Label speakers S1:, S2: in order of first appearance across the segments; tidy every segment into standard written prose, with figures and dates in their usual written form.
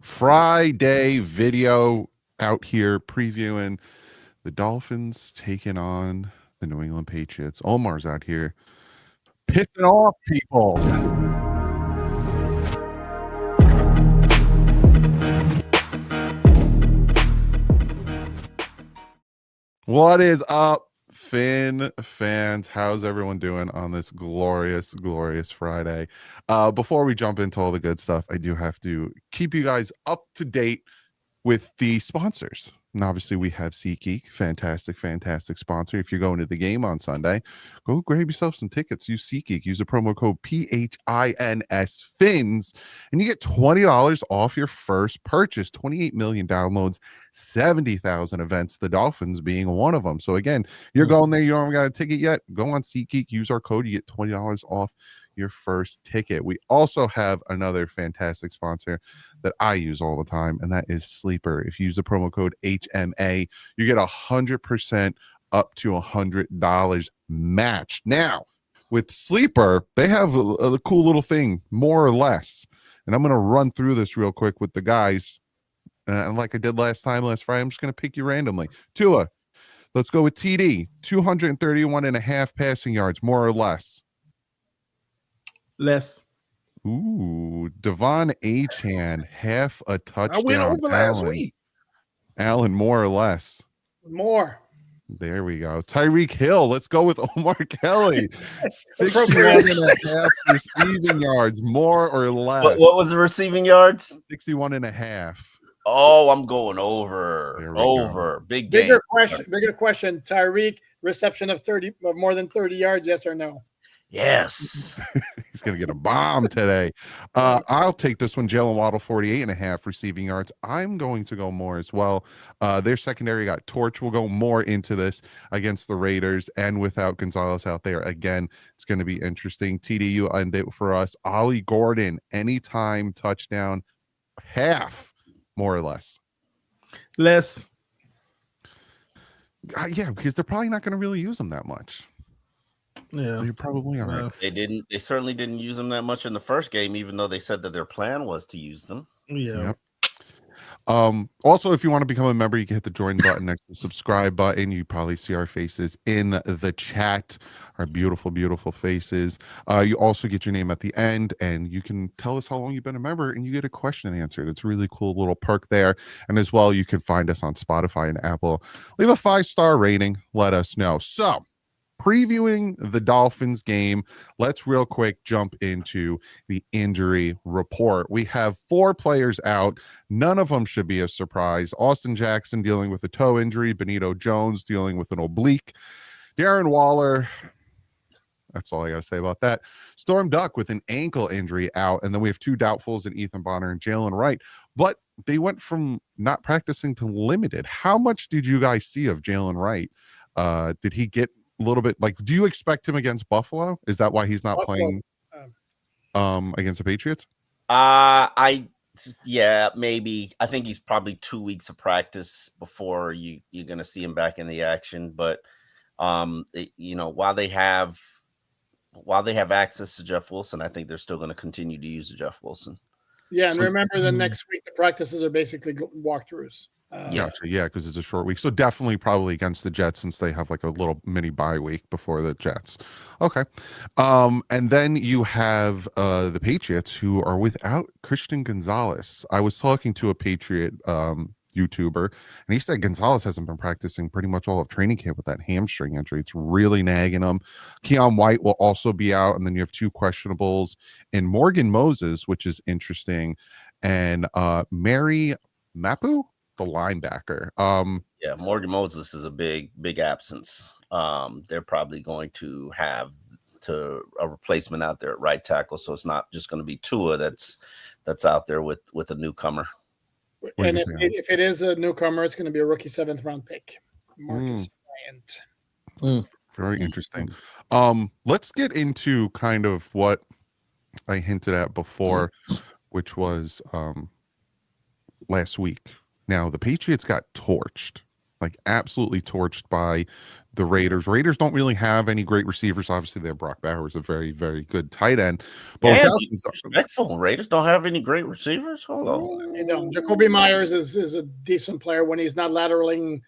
S1: Friday video out here previewing the Dolphins taking on the New England Patriots. Omar's out here pissing off people. What is up, Finn fans? How's everyone doing on this glorious Friday? Before we jump into all the good stuff, I do have to keep you guys up to date with the sponsors. And obviously we have SeatGeek, fantastic sponsor. If you're going to the game on Sunday, go grab yourself some tickets. Use SeatGeek. Use the promo code PHINS FINS, and you get $20 off your first purchase. 28 million downloads, 70,000 events, the Dolphins being one of them. So again, you're going there, you don't got a ticket yet, go on SeatGeek, use our code, you get $20 off your first ticket. We also have another fantastic sponsor that I use all the time, and that is Sleeper. If you use the promo code HMA, you get 100% up to $100 match. Now, with Sleeper, they have a cool little thing, more or less, and I'm going to run through this real quick with the guys. And like I did last Friday, I'm just going to pick you randomly. Tua, let's go with TD, 231.5 passing yards, more or less.
S2: Less.
S1: Ooh, Devon Achane, half a touchdown.
S2: I went over last week.
S1: Allen, more or less.
S3: More.
S1: There we go. Tyreek Hill, let's go with Omar Kelly. 61.5 receiving yards, more or less.
S4: What was the receiving yards?
S1: 61.5.
S4: Oh, I'm going over.
S1: Go.
S3: Bigger question. Tyreek, reception of more than 30 yards, yes or no?
S4: Yes.
S1: He's going to get a bomb today. I'll take this one. Jalen Waddle, 48.5 receiving yards. I'm going to go more as well. Their secondary got torched. We'll go more into this against the Raiders, and without Gonzalez out there. Again, it's going to be interesting. TD, you end it for us. Ollie Gordon, anytime touchdown, half, more or less.
S2: Less.
S1: Yeah, because they're probably not going to really use them that much.
S2: Yeah,
S1: they probably are.
S4: They certainly didn't use them that much in the first game, even though they said that their plan was to use them.
S2: Yeah.
S1: Yep. Also, if you want to become a member, you can hit the join button next to the subscribe button. You probably see our faces in the chat, our beautiful faces. You also get your name at the end, and you can tell us how long you've been a member, and you get a question answered. It's a really cool little perk there. And as well, you can find us on Spotify and Apple. Leave a 5-star rating. Let us know. So, previewing the Dolphins game, let's real quick jump into the injury report. We have 4 players out. None of them should be a surprise. Austin Jackson dealing with a toe injury. Benito Jones dealing with an oblique. Darren Waller, that's all I got to say about that. Storm Duck with an ankle injury out. And then we have 2 doubtfuls in Ethan Bonner and Jalen Wright. But they went from not practicing to limited. How much did you guys see of Jalen Wright? Did he get a little bit, like, do you expect him against Buffalo? Is that why he's not playing against the Patriots?
S4: Yeah, maybe. I think he's probably 2 weeks of practice before you're going to see him back in the action. But while they have access to Jeff Wilson, I think they're still going to continue to use Jeff Wilson.
S3: Yeah, and remember the next week the practices are basically walkthroughs.
S1: Gotcha. Yeah, because it's a short week. So definitely probably against the Jets, since they have like a little mini bye week before the Jets. Okay. And then you have the Patriots, who are without Christian Gonzalez. I was talking to a Patriot YouTuber, and he said Gonzalez hasn't been practicing pretty much all of training camp with that hamstring injury. It's really nagging him. Keon White will also be out, and then you have 2 questionables in Morgan Moses, which is interesting, and Mary Mapu, the linebacker.
S4: Yeah, Morgan Moses is a big absence. They're probably going to have a replacement out there at right tackle, so it's not just going to be Tua that's out there with a newcomer.
S3: And if it is a newcomer, it's going to be a rookie 7th round pick, Marcus Bryant.
S1: Very interesting. Let's get into kind of what I hinted at before, which was last week. Now, the Patriots got torched, like absolutely torched by the Raiders. Raiders don't really have any great receivers. Obviously, they have Brock Bowers, a very, very good tight end. But
S4: yeah, respectful. Raiders don't have any great receivers. Hold on.
S3: They don't. Jacoby Myers is a decent player when he's not lateraling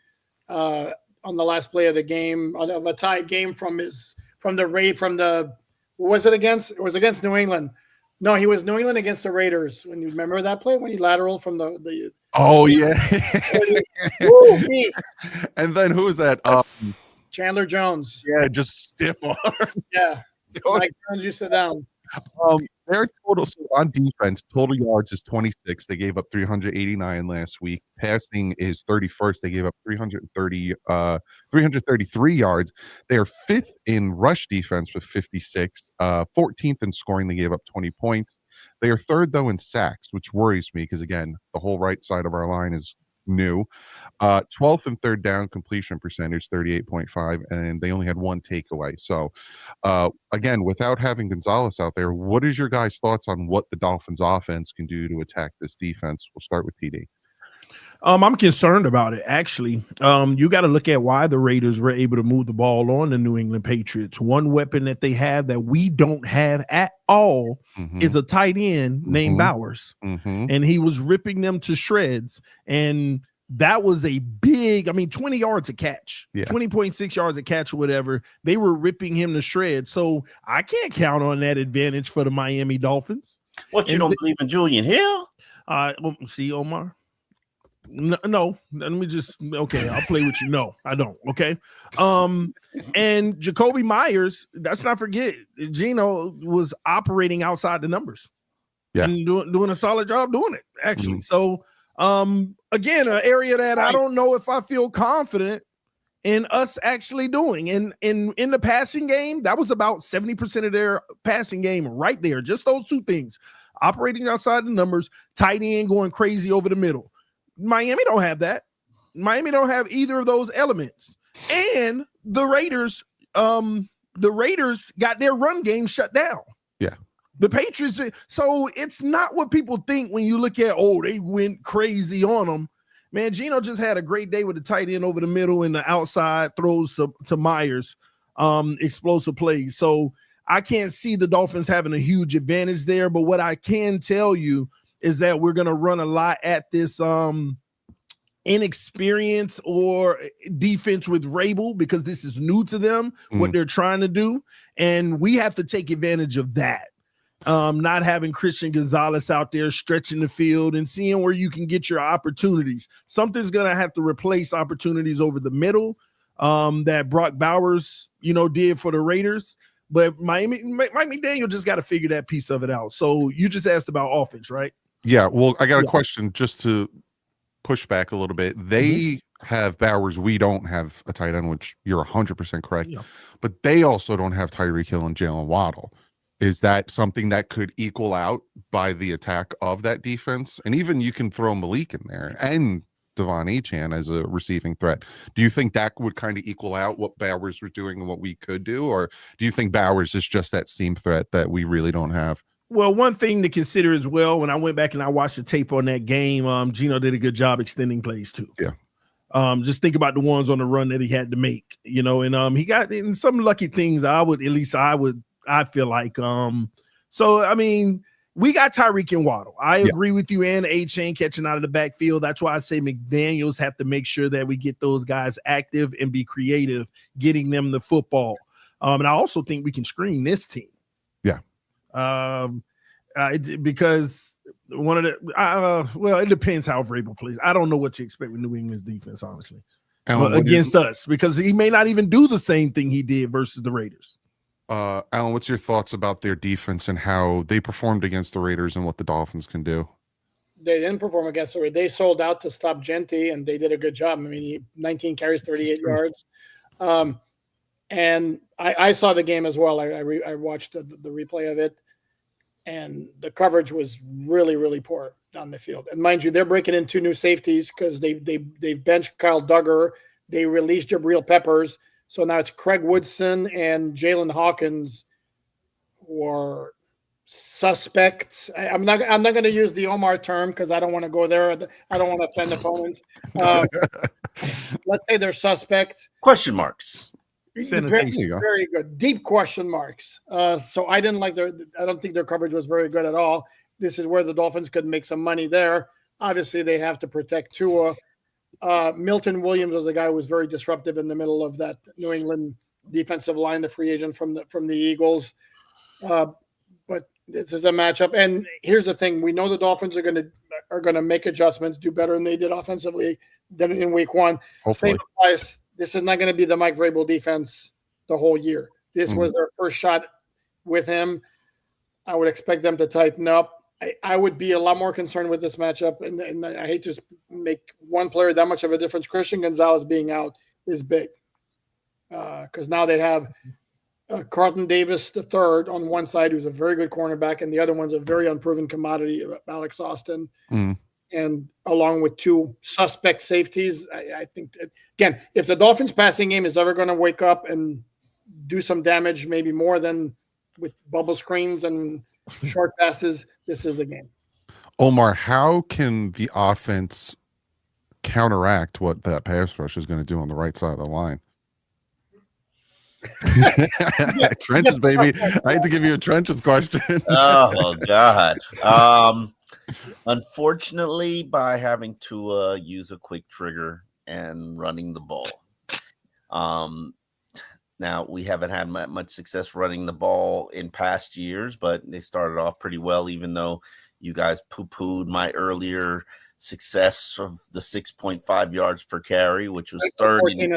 S3: on the last play of the game, of a tied game from the was it against? It was against New England. No, he was New England against the Raiders. When you remember that play when he lateraled from the
S1: oh yeah.
S3: Woo, me.
S1: And then who was that?
S3: Chandler Jones.
S1: Yeah, just stiff arm.
S3: Yeah. Mike Jones, you sit down.
S1: Their total, so on defense, total yards is 26. They gave up 389 last week. Passing is 31st. They gave up 333 yards. They are 5th in rush defense with 56, 14th in scoring. They gave up 20 points. They are 3rd, though, in sacks, which worries me because, again, the whole right side of our line is new. 12th and 3rd down completion percentage, 38.5, and they only had 1 takeaway. So, again, without having Gonzalez out there, what is your guys' thoughts on what the Dolphins offense can do to attack this defense? We'll start with PD.
S2: I'm concerned about it, actually. You got to look at why the Raiders were able to move the ball on the New England Patriots. One weapon that they have that we don't have at all is a tight end named Bowers. And he was ripping them to shreds. And that was a big, 20 yards a catch, 20.6 yards a catch or whatever. They were ripping him to shreds. So I can't count on that advantage for the Miami Dolphins.
S4: What, you don't believe in Julian Hill?
S2: See, Omar? No, let me just okay. I'll play with you. No, I don't. Okay. And Jacoby Myers, let's not forget, Gino was operating outside the numbers.
S1: Yeah,
S2: and doing a solid job doing it, actually. So, again, an area that I don't know if I feel confident in us actually doing. And in the passing game, that was about 70% of their passing game right there. Just those two things: operating outside the numbers, tight end going crazy over the middle. Miami don't have that. Miami don't have either of those elements. And the Raiders got their run game shut down.
S1: Yeah.
S2: The Patriots. So it's not what people think when you look at, they went crazy on them. Man, Gino just had a great day with the tight end over the middle and the outside throws to Myers, explosive plays. So I can't see the Dolphins having a huge advantage there. But what I can tell you is that we're going to run a lot at this inexperience or defense with Rabel because this is new to them, what they're trying to do. And we have to take advantage of that. Not having Christian Gonzalez out there stretching the field and seeing where you can get your opportunities. Something's going to have to replace opportunities over the middle that Brock Bowers, did for the Raiders. But Miami Daniel just got to figure that piece of it out. So you just asked about offense, right?
S1: Yeah, well, I got a question just to push back a little bit. They have Bowers. We don't have a tight end, which you're 100% correct. Yeah. But they also don't have Tyreek Hill and Jalen Waddle. Is that something that could equal out by the attack of that defense? And even you can throw Malik in there and Devon Achane as a receiving threat. Do you think that would kind of equal out what Bowers was doing and what we could do? Or do you think Bowers is just that seam threat that we really don't have?
S2: Well, one thing to consider as well, when I went back and I watched the tape on that game, Gino did a good job extending plays too.
S1: Yeah.
S2: Just think about the ones on the run that he had to make, and he got in some lucky things. I feel like, we got Tyreek and Waddle. I agree with you, and A-Chain catching out of the backfield. That's why I say McDaniels have to make sure that we get those guys active and be creative, getting them the football. And I also think we can screen this team.
S1: Yeah.
S2: Because one of the it depends how Vrabel plays. I don't know what to expect with New England's defense, honestly, against us, because he may not even do the same thing he did versus the Raiders.
S1: Alan, what's your thoughts about their defense and how they performed against the Raiders and what the Dolphins can do?
S3: They didn't perform against the Raiders. They sold out to stop Genty, and they did a good job. 19 carries, 38 yards. And I saw the game as well. I watched the replay of it, and the coverage was really, really poor down the field. And mind you, they're breaking in 2 new safeties because they've benched Kyle Duggar. They released Jabril Peppers. So now it's Craig Woodson and Jalen Hawkins who are suspects. I'm not going to use the Omar term because I don't want to go there. I don't want to offend opponents. Let's say they're suspect.
S4: Question marks.
S2: Sanitation.
S1: There you go.
S3: Very good. Deep question marks. So I didn't like I don't think their coverage was very good at all. This is where the Dolphins could make some money there. Obviously, they have to protect Tua. Milton Williams was a guy who was very disruptive in the middle of that New England defensive line, the free agent from the Eagles. But this is a matchup. And here's the thing: we know the Dolphins are going to make adjustments, do better than they did offensively than in Week 1.
S1: Hopefully.
S3: Same applies. This is not going to be the Mike Vrabel defense the whole year. This was their first shot with him. I would expect them to tighten up. I would be a lot more concerned with this matchup, and I hate to make one player that much of a difference. Christian Gonzalez being out is big because now they have Carlton Davis III on one side, who's a very good cornerback, and the other one's a very unproven commodity, Alex Austin. And along with two suspect safeties, I think that, again, if the Dolphins passing game is ever going to wake up and do some damage, maybe more than with bubble screens and short passes, this is the game.
S1: Omar, how can the offense counteract what that pass rush is going to do on the right side of the line? Trenches, baby. I had to give you a trenches question.
S4: Oh God. Unfortunately, by having to use a quick trigger and running the ball. Now we haven't had much success running the ball in past years, but they started off pretty well, even though you guys poo-pooed my earlier success of the 6.5 yards per carry, which was 30.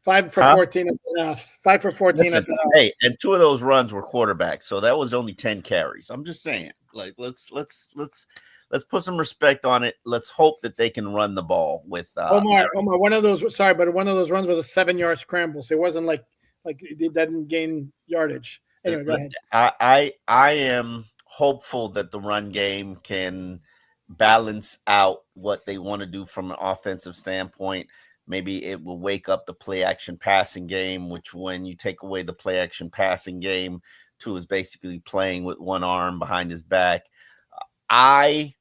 S3: 5 for 14 at the half. 5 for 14
S4: Listen,
S3: at the half.
S4: hey, and 2 of those runs were quarterbacks, so that was only 10 carries. I'm just saying, like, let's put some respect on it. Let's hope that they can run the ball with
S3: Omar, one of those runs was a 7-yard scramble, so it wasn't like it didn't gain yardage. Anyway, go ahead.
S4: I am hopeful that the run game can balance out what they want to do from an offensive standpoint. Maybe it will wake up the play action passing game, which when you take away the play action passing game, Tua is basically playing with one arm behind his back. But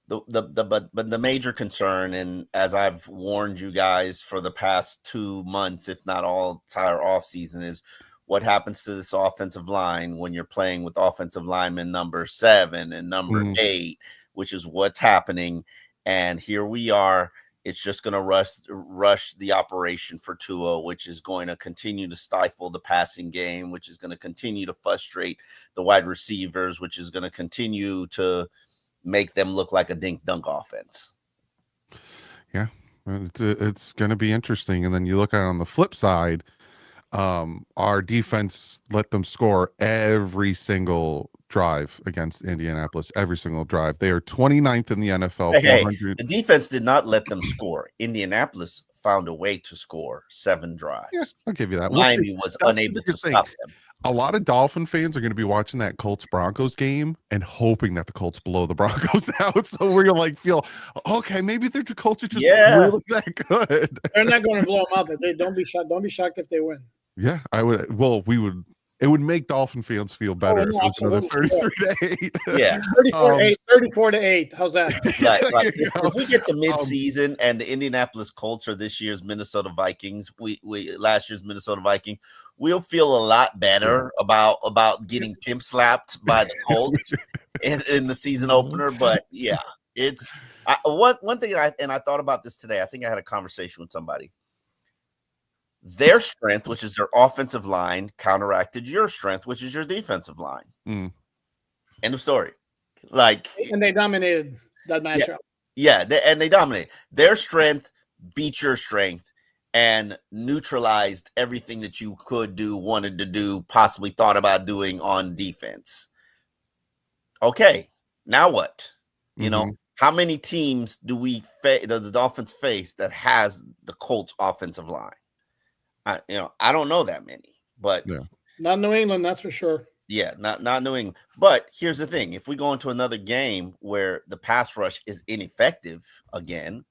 S4: the major concern, and as I've warned you guys for the past 2 months, if not all entire offseason, is what happens to this offensive line when you're playing with offensive lineman number 7 and number 8, which is what's happening. And here we are. It's just going to rush the operation for Tua, which is going to continue to stifle the passing game, which is going to continue to frustrate the wide receivers, which is going to continue to make them look like a dink-dunk offense.
S1: Yeah, it's going to be interesting. And then you look at it on the flip side, our defense let them score every single drive against Indianapolis, every single drive. They are 29th in the NFL.
S4: Hey, the defense did not let them score. Indianapolis found a way to score 7 drives.
S1: Yeah, I'll give you that.
S4: Miami was unable to stop them.
S1: A lot of Dolphin fans are going to be watching that Colts-Broncos game and hoping that the Colts blow the Broncos out. So we're going to feel, okay, maybe the Colts are just really that good.
S3: They're not going to blow them out. They don't be shocked. Don't be shocked if they win.
S1: Yeah, I would. Well, we would. It would make Dolphin fans feel better if it was another 33-8.
S4: Yeah,
S3: 34-8. How's that?
S4: Like if we get to midseason and the Indianapolis Colts are this year's Minnesota Vikings, we last year's Minnesota Vikings, we'll feel a lot better about getting pimp slapped by the Colts in the season opener. But yeah, it's one thing. I thought about this today. I think I had a conversation with somebody. Their strength, which is their offensive line, counteracted your strength, which is your defensive line. End of story. And
S3: they dominated that matchup.
S4: Yeah, they dominated. Their strength beat your strength and neutralized everything that you could do, wanted to do, possibly thought about doing on defense. Okay, now what? You know, how many teams do the Dolphins face that has the Colts offensive line? I don't know that many, but
S3: not New England, that's for sure.
S4: Yeah, not New England. But here's the thing: if we go into another game where the pass rush is ineffective again,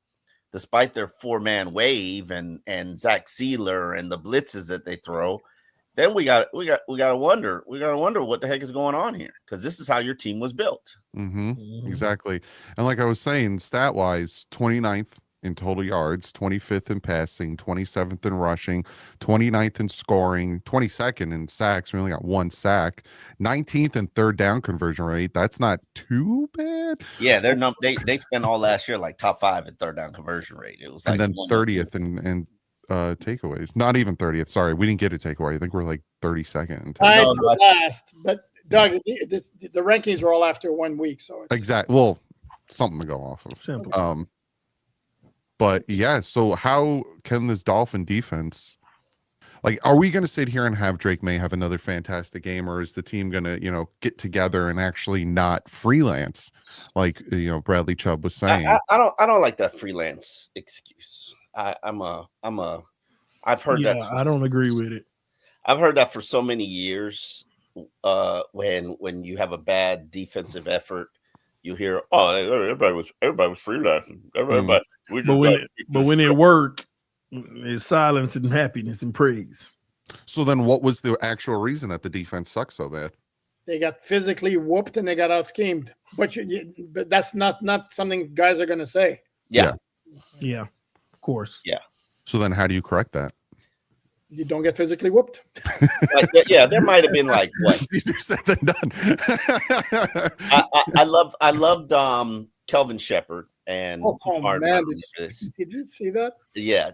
S4: despite their 4-man wave and Zach Sealer and the blitzes that they throw, then we got to wonder what the heck is going on here, because this is how your team was built.
S1: Exactly. And like I was saying, stat wise, 29th in total yards, 25th in passing, 27th in rushing, 29th in scoring, 22nd in sacks. We only got 1 sack, 19th in third down conversion rate. That's not too bad.
S4: Yeah, they spent all last year like top 5 in third down conversion rate. It was like,
S1: and then 30th in takeaways. Not even 30th. Sorry, we didn't get a takeaway. I think we're like 32nd.
S3: Last, but Doug, the rankings are all after 1 week, so it's
S1: exactly. Well, something to go off of.
S2: Simple.
S1: But yeah, so how can this Dolphin defense, like, are we going to sit here and have Drake May have another fantastic game, or is the team going to, get together and actually not freelance, like Bradley Chubb was saying?
S4: I don't like that freelance excuse. I've heard that.
S2: I don't agree with it.
S4: I've heard that for so many years. When you have a bad defensive effort, you hear, "Oh, everybody was freelancing." Everybody.
S2: But when it work, it's silence and happiness and praise.
S1: So then what was the actual reason that the defense sucks so bad?
S3: They got physically whooped and they got out schemed. But but that's not something guys are going to say.
S4: Yeah,
S2: of course.
S4: Yeah.
S1: So then how do you correct that?
S3: You don't get physically whooped.
S4: There might have been like what?
S1: Easier said than done.
S4: I loved Kelvin Shepherd and
S3: man, did you see that?
S4: Yeah,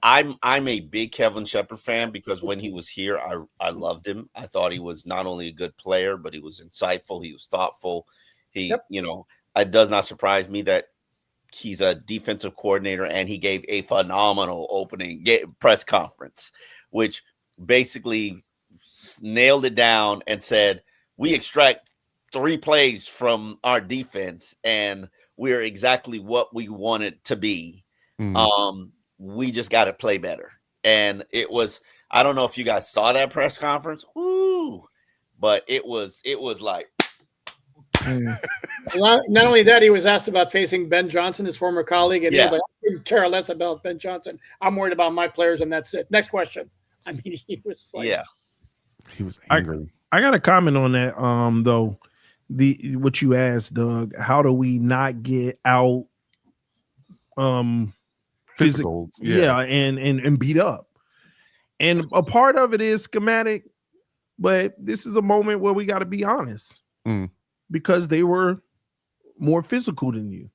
S4: I'm a big Kelvin Shepherd fan because when he was here, I loved him. I thought he was not only a good player, but he was insightful. He was thoughtful. It does not surprise me that he's a defensive coordinator, and he gave a phenomenal opening press conference, which basically nailed it down and said, we extract 3 plays from our defense and we're exactly what we want it to be. We just got to play better. And it was, I don't know if you guys saw that press conference, but it was like,
S3: Not only that, he was asked about facing Ben Johnson, his former colleague, and he was like, I couldn't care less about Ben Johnson. I'm worried about my players, and that's it. Next question. I mean, he was like,
S1: he was angry.
S2: I got a comment on that. Though what you asked, Doug, how do we not get out
S1: Physical,
S2: and beat up? And a part of it is schematic, but this is a moment where we got to be honest. Because they were more physical than you.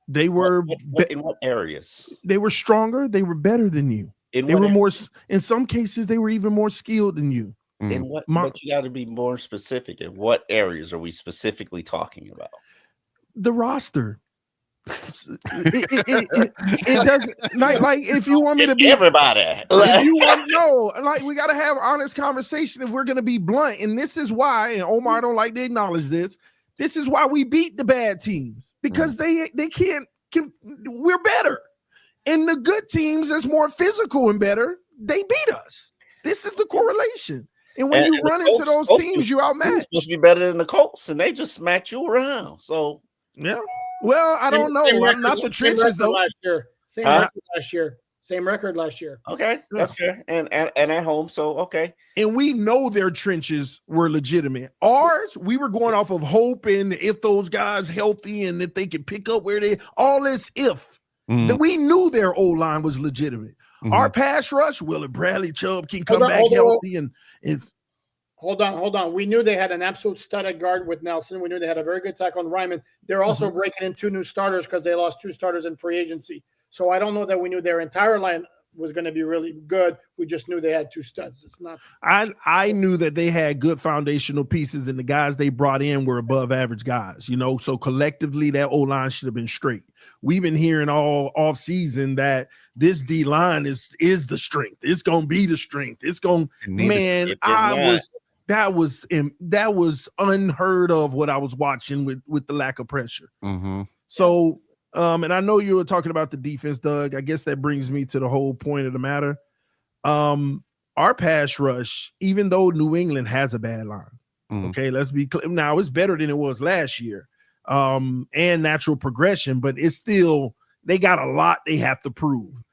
S2: They were
S4: in what areas?
S2: They were stronger. They were better than you. They were more. In some cases, they were even more skilled than you.
S4: In what? But you got to be more specific. In what areas are we specifically talking about?
S2: The roster. It doesn't like if you want me to be
S4: everybody.
S2: If you want to know, like, we got to have honest conversation if we're going to be blunt. And this is why, and Omar don't like to acknowledge this. This is why we beat the bad teams, because they can't. We're better, and the good teams that's more physical and better, they beat us. This is the correlation. And when you run into those teams, you outmatched.
S4: Supposed to be better than the Colts, and they just smack you around. So
S2: yeah. Well, I don't know. I'm not the trenches though.
S3: Same record last year. Same record last year.
S4: Okay, that's fair. And at home, so okay.
S2: And we know their trenches were legitimate. Ours, we were going off of hope, and if those guys healthy and if they could pick up where they all this that we knew their O-line was legitimate. Our pass rush, Willard Bradley Chubb can come back healthy and
S3: Hold on. We knew they had an absolute stud at guard with Nelson. We knew they had a very good tackle on Ryman. They're also breaking in 2 new starters because they lost 2 starters in free agency. So I don't know that we knew their entire line was going to be really good. We just knew they had 2 studs. It's not.
S2: I knew that they had good foundational pieces, and the guys they brought in were above average guys. So collectively that O-line should have been straight. We've been hearing all off season that this D line is the strength. It's going to be the strength. It's going. Man, That was unheard of what I was watching with the lack of pressure. So, and I know you were talking about the defense, Doug. I guess that brings me to the whole point of the matter. Our pass rush, even though New England has a bad line, okay, let's be clear. Now it's better than it was last year, and natural progression, but it's still, they got a lot they have to prove.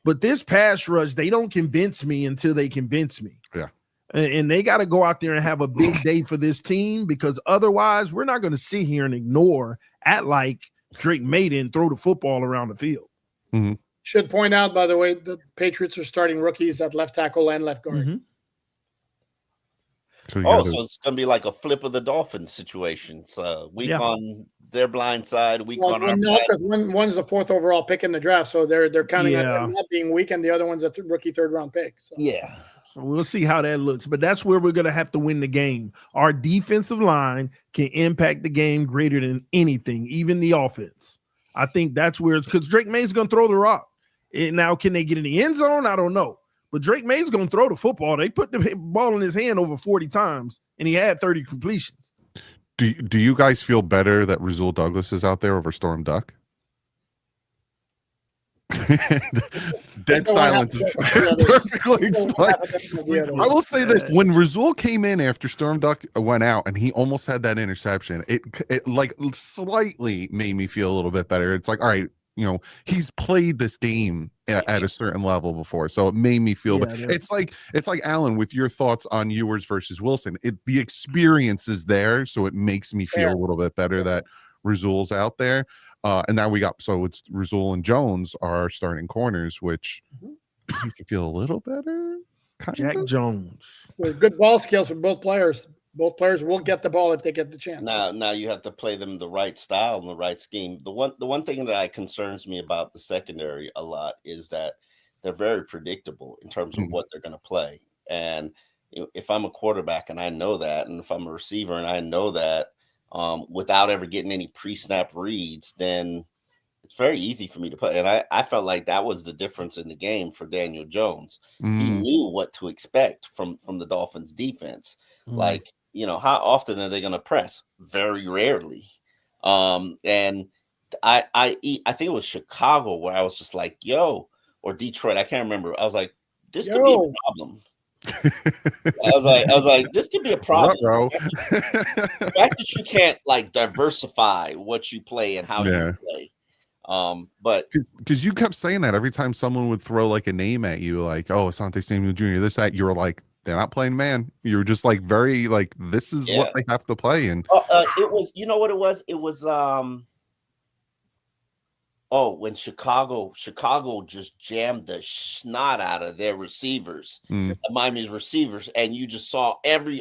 S2: But this pass rush, they don't convince me until they convince me.
S1: Yeah.
S2: And they got to go out there and have a big day for this team, because otherwise we're not going to sit here and ignore, act like Drake May didn't throw the football around the field.
S1: Mm-hmm.
S3: Should point out, by the way, the Patriots are starting rookies at left tackle and left guard.
S2: Mm-hmm.
S4: So it's going to be like a flip of the Dolphins situation. It's week on their blind side, week on our
S3: no, because one's the 4th overall pick in the draft, so they're counting on them not being weak, and the other one's a rookie 3rd round pick. So.
S4: Yeah.
S2: So we'll see how that looks, but that's where we're going to have to win the game. Our defensive line can impact the game greater than anything, even the offense. I think that's where it's because Drake May's going to throw the rock. Now, can they get in the end zone? I don't know. But Drake May's going to throw the football. They put the ball in his hand over 40 times, and he had 30 completions.
S1: Do you guys feel better that Rasul Douglas is out there over Storm Duck? Dead silence perfectly explained. I will say this: when Rasul came in after Storm Duck went out, and he almost had that interception, it like slightly made me feel a little bit better. It's like, all right, he's played this game at a certain level before, so it made me feel better. It's like Alan, with your thoughts on Ewers versus Wilson. The experience is there, so it makes me feel a little bit better that Rasul's out there. And now it's Rasul and Jones are starting corners, which makes me feel a little better.
S2: Jack Jones.
S3: With good ball skills for both players. Both players will get the ball if they get the chance.
S4: Now you have to play them the right style and the right scheme. The one thing that concerns me about the secondary a lot is that they're very predictable in terms of what they're going to play. And if I'm a quarterback and I know that, and if I'm a receiver and I know that, without ever getting any pre-snap reads, then it's very easy for me to play. And I felt like that was the difference in the game for Daniel Jones. He knew what to expect from the Dolphins defense. Like, how often are they going to press? Very rarely. And I think it was Chicago where I was just like, or Detroit. I can't remember. I was like, this could be a problem. I was like, this could be a problem. The fact that you can't diversify what you play and how you play. But
S1: because you kept saying that every time someone would throw a name at you, like, oh, Asante Samuel Jr., this, that, you were like, they're not playing man. You were just very this is what they have to play. And
S4: it was, what it was? It was when Chicago just jammed the snot out of their receivers, Miami's receivers, and you just saw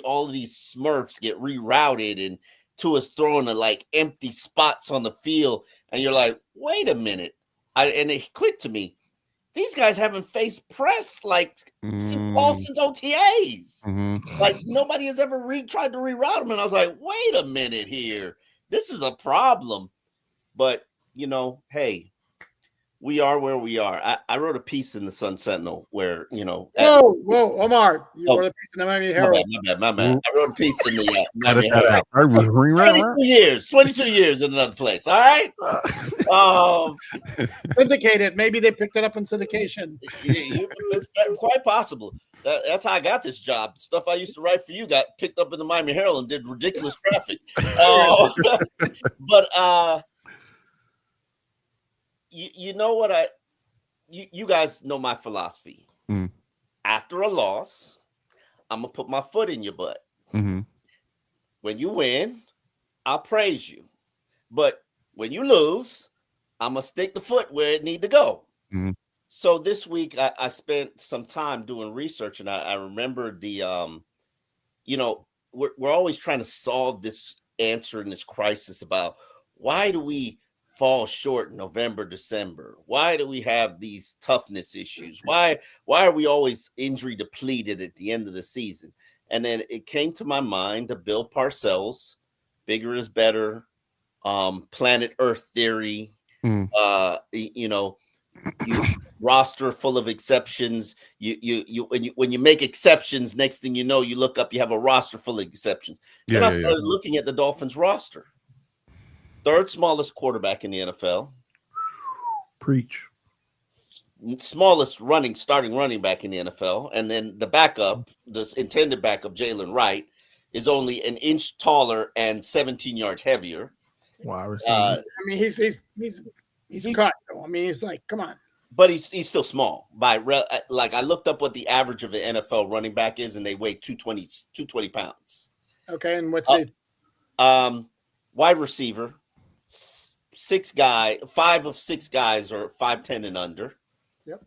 S4: all of these Smurfs get rerouted, and Tua's throwing to empty spots on the field, and you're like, wait a minute, and it clicked to me. These guys haven't faced press since OTAs. Nobody has ever tried to reroute them, and I was like, wait a minute here, this is a problem. But hey, we are where we are. I wrote a piece in the Sun Sentinel where,
S3: Whoa, Omar. You wrote a piece in the Miami Herald.
S4: My bad. I wrote a piece in the Miami Herald. 22 years in another place. All right.
S3: Syndicated. Maybe they picked it up in syndication.
S4: It's quite possible. That's how I got this job. Stuff I used to write for you got picked up in the Miami Herald and did ridiculous traffic. But you know what you guys know my philosophy. After a loss, I'm gonna put my foot in your butt. When you win, I'll praise you. But when you lose, I'm gonna stick the foot where it need to go. So this week I spent some time doing research, and I remembered the we're always trying to solve this answer in this crisis about why do we fall short in November, December? Why do we have these toughness issues? Why are we always injury depleted at the end of the season? And then it came to my mind the Bill Parcells, bigger is better, planet Earth theory, roster full of exceptions. When you make exceptions, next thing you know, you look up, you have a roster full of exceptions. Then I started looking at the Dolphins roster. Third smallest quarterback in the NFL.
S2: Preach.
S4: Smallest starting running back in the NFL. And then the backup, this intended backup, Jalen Wright, is only an inch taller and 17 yards heavier.
S2: Wow.
S3: He's cut. I mean, he's come on.
S4: But he's still small. I looked up what the average of an NFL running back is, and they weigh 220 pounds.
S3: Okay, and what's the
S4: wide receiver? 5 of 6 guys are 5'10" and under.
S3: Yep.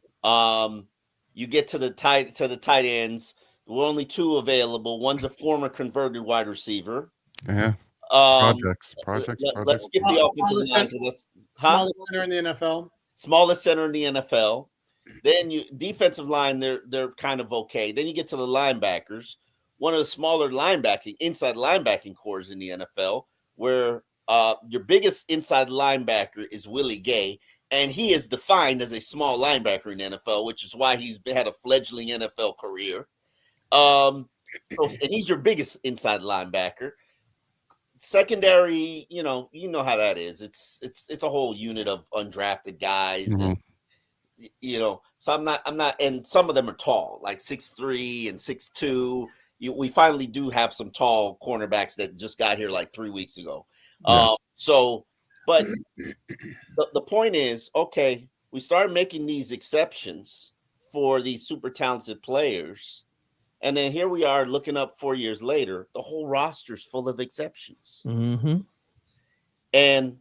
S4: You get to the tight ends. We're only 2 available. One's a former converted wide receiver.
S1: Yeah.
S4: Projects.
S1: Projects.
S4: Skip the offensive line because
S3: smallest center in the NFL.
S4: Smallest center in the NFL. Then you defensive line, they're kind of okay. Then you get to the linebackers, one of the smaller inside linebacking cores in the NFL, where your biggest inside linebacker is Willie Gay, and he is defined as a small linebacker in the NFL, which is why he's had a fledgling NFL career. And he's your biggest inside linebacker. Secondary, you know how that is. It's a whole unit of undrafted guys, and so I'm not, and some of them are tall, like 6'3" and 6'2". We finally do have some tall cornerbacks that just got here like 3 weeks ago.
S1: Yeah.
S4: But the point is, okay, we started making these exceptions for these super talented players. And then here we are looking up 4 years later, the whole roster's full of exceptions.
S2: Mm-hmm.
S4: And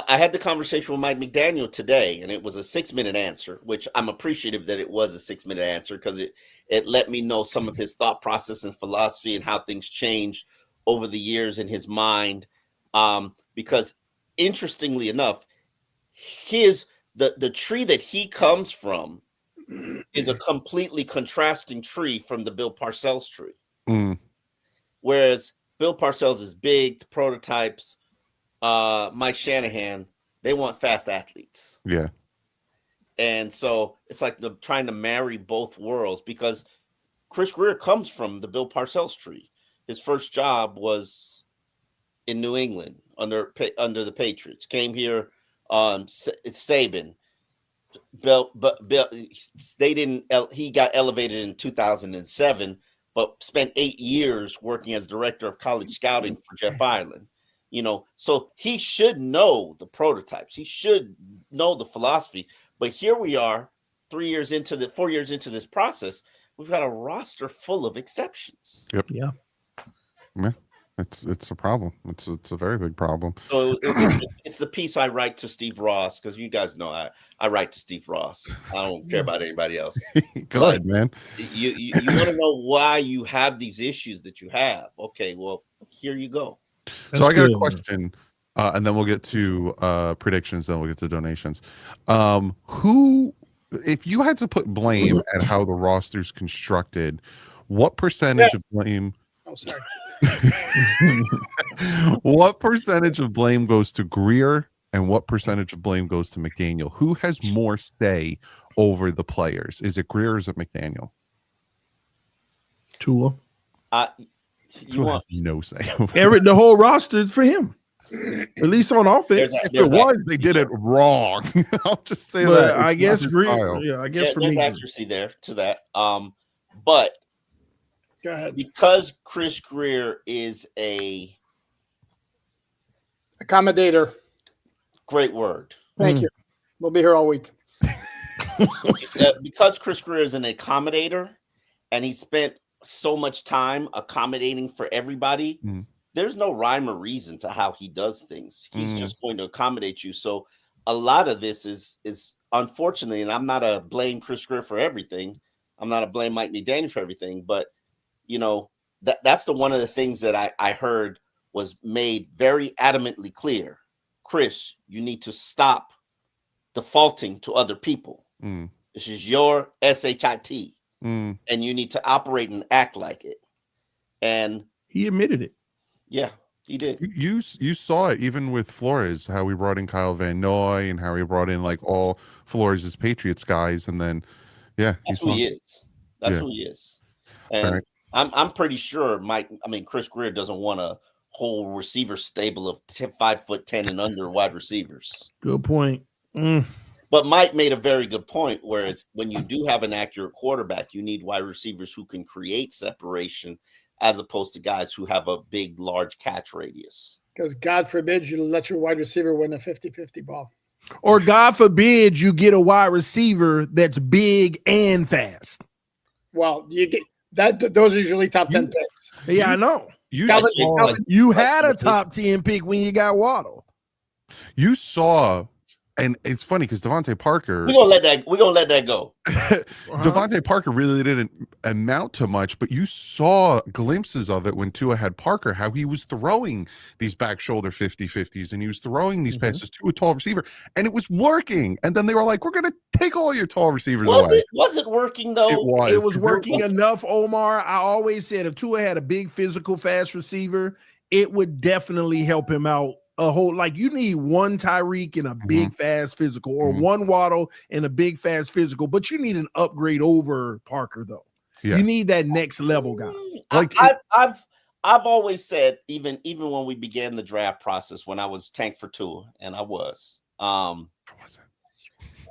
S4: I had the conversation with Mike McDaniel today, and it was a 6-minute answer, which I'm appreciative that it was a 6-minute answer because it let me know some of his thought process and philosophy and how things changed over the years in his mind. Because interestingly enough, the tree that he comes from is a completely contrasting tree from the Bill Parcells tree.
S1: Mm.
S4: Whereas Bill Parcells is big, the prototypes, Mike Shanahan, they want fast athletes.
S1: Yeah.
S4: And so it's like they're trying to marry both worlds because Chris Greer comes from the Bill Parcells tree. His first job was in New England under the Patriots. Came here it's Saban. Bill, he got elevated in 2007, but spent 8 years working as director of college scouting for Jeff Ireland. So he should know the prototypes. He should know the philosophy. But here we are, 4 years into this process, we've got a roster full of exceptions.
S1: Yep.
S2: Yeah.
S1: Yeah. It's a problem. It's a very big problem.
S4: So it's the piece I write to Steve Ross, because you guys know I write to Steve Ross. I don't care about anybody else.
S1: Good, man.
S4: You want to know why you have these issues that you have. Okay, well, here you go.
S1: So I got a question, and then we'll get to predictions, then we'll get to donations. If you had to put blame at how the roster's constructed, what percentage of blame?
S3: Oh, sorry.
S1: What percentage of blame goes to Greer and what percentage of blame goes to McDaniel? Who has more say over the players? Is it Greer or is it McDaniel?
S2: Tua.
S1: Tua has no say.
S2: The whole roster is for him. At least on offense.
S1: If it was, they did it wrong. I'll just say that.
S2: I guess Greer. Yeah, I guess for
S4: there's
S2: me.
S4: accuracy there to that. But
S3: Go ahead.
S4: Because Chris Greer is a
S3: accommodator.
S4: Great word.
S3: Thank you. We'll be here all week.
S4: Because Chris Greer is an accommodator and he spent so much time accommodating for everybody, there's no rhyme or reason to how he does things. He's just going to accommodate you. So a lot of this is unfortunately, and I'm not a blame Chris Greer for everything. I'm not a blame Mike McDaniel for everything, but that's one of the things that I heard was made very adamantly clear. Chris, you need to stop defaulting to other people. This is your SHIT, and you need to operate and act like it. And
S2: he admitted it.
S4: Yeah, he did.
S1: You saw it even with Flores, how we brought in Kyle Van Noy and how he brought in like all Flores' Patriots guys, and then
S4: that's who he is. That's who he is. And right. I'm pretty sure Chris Greer doesn't want a whole receiver stable of 5'10" and under wide receivers.
S2: Good point.
S4: But Mike made a very good point. Whereas when you do have an accurate quarterback, you need wide receivers who can create separation, as opposed to guys who have a big, large catch radius.
S3: Because God forbid you let your wide receiver win a 50-50 ball.
S2: Or God forbid you get a wide receiver that's big and fast.
S3: Well, you get that. Those are usually top 10 picks.
S2: Yeah, I know.
S3: You
S2: had a top 10 pick when you got Waddle.
S1: You saw, and it's funny because Devontae Parker.
S4: We're gonna let that go.
S1: Devontae Parker really didn't amount to much, but you saw glimpses of it when Tua had Parker, how he was throwing these back shoulder 50-50s and he was throwing these passes to a tall receiver, and it was working. And then they were like, we're gonna take all your tall receivers away.
S4: Was it working though?
S2: It was working enough, Omar. I always said if Tua had a big physical fast receiver, it would definitely help him out. A whole, like, you need one Tyreek and a big fast physical, or one Waddle and a big fast physical, but you need an upgrade over Parker though. Yeah. You need that next level guy.
S4: Like I've always said, even when we began the draft process, when I was tanked for Tua, and I was.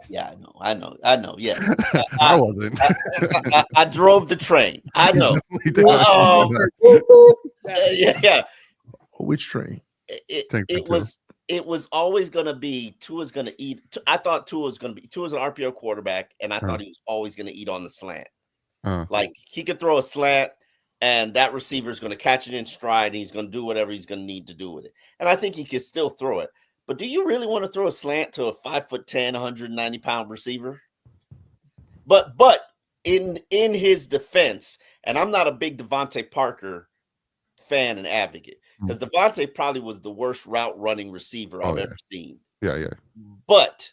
S4: Yeah, I know. Yes,
S1: I wasn't.
S4: I drove the train. I know. Yeah.
S2: Which train?
S4: It was always going to be Tua's going to eat. I thought Tua's an RPO quarterback, and I thought he was always going to eat on the slant. Like he could throw a slant, and that receiver is going to catch it in stride, and he's going to do whatever he's going to need to do with it. And I think he can still throw it. But do you really want to throw a slant to a 5'10", 190-pound receiver? But in his defense, and I'm not a big Devontae Parker fan and advocate, because Devontae probably was the worst route running receiver I've ever seen.
S1: Yeah.
S4: But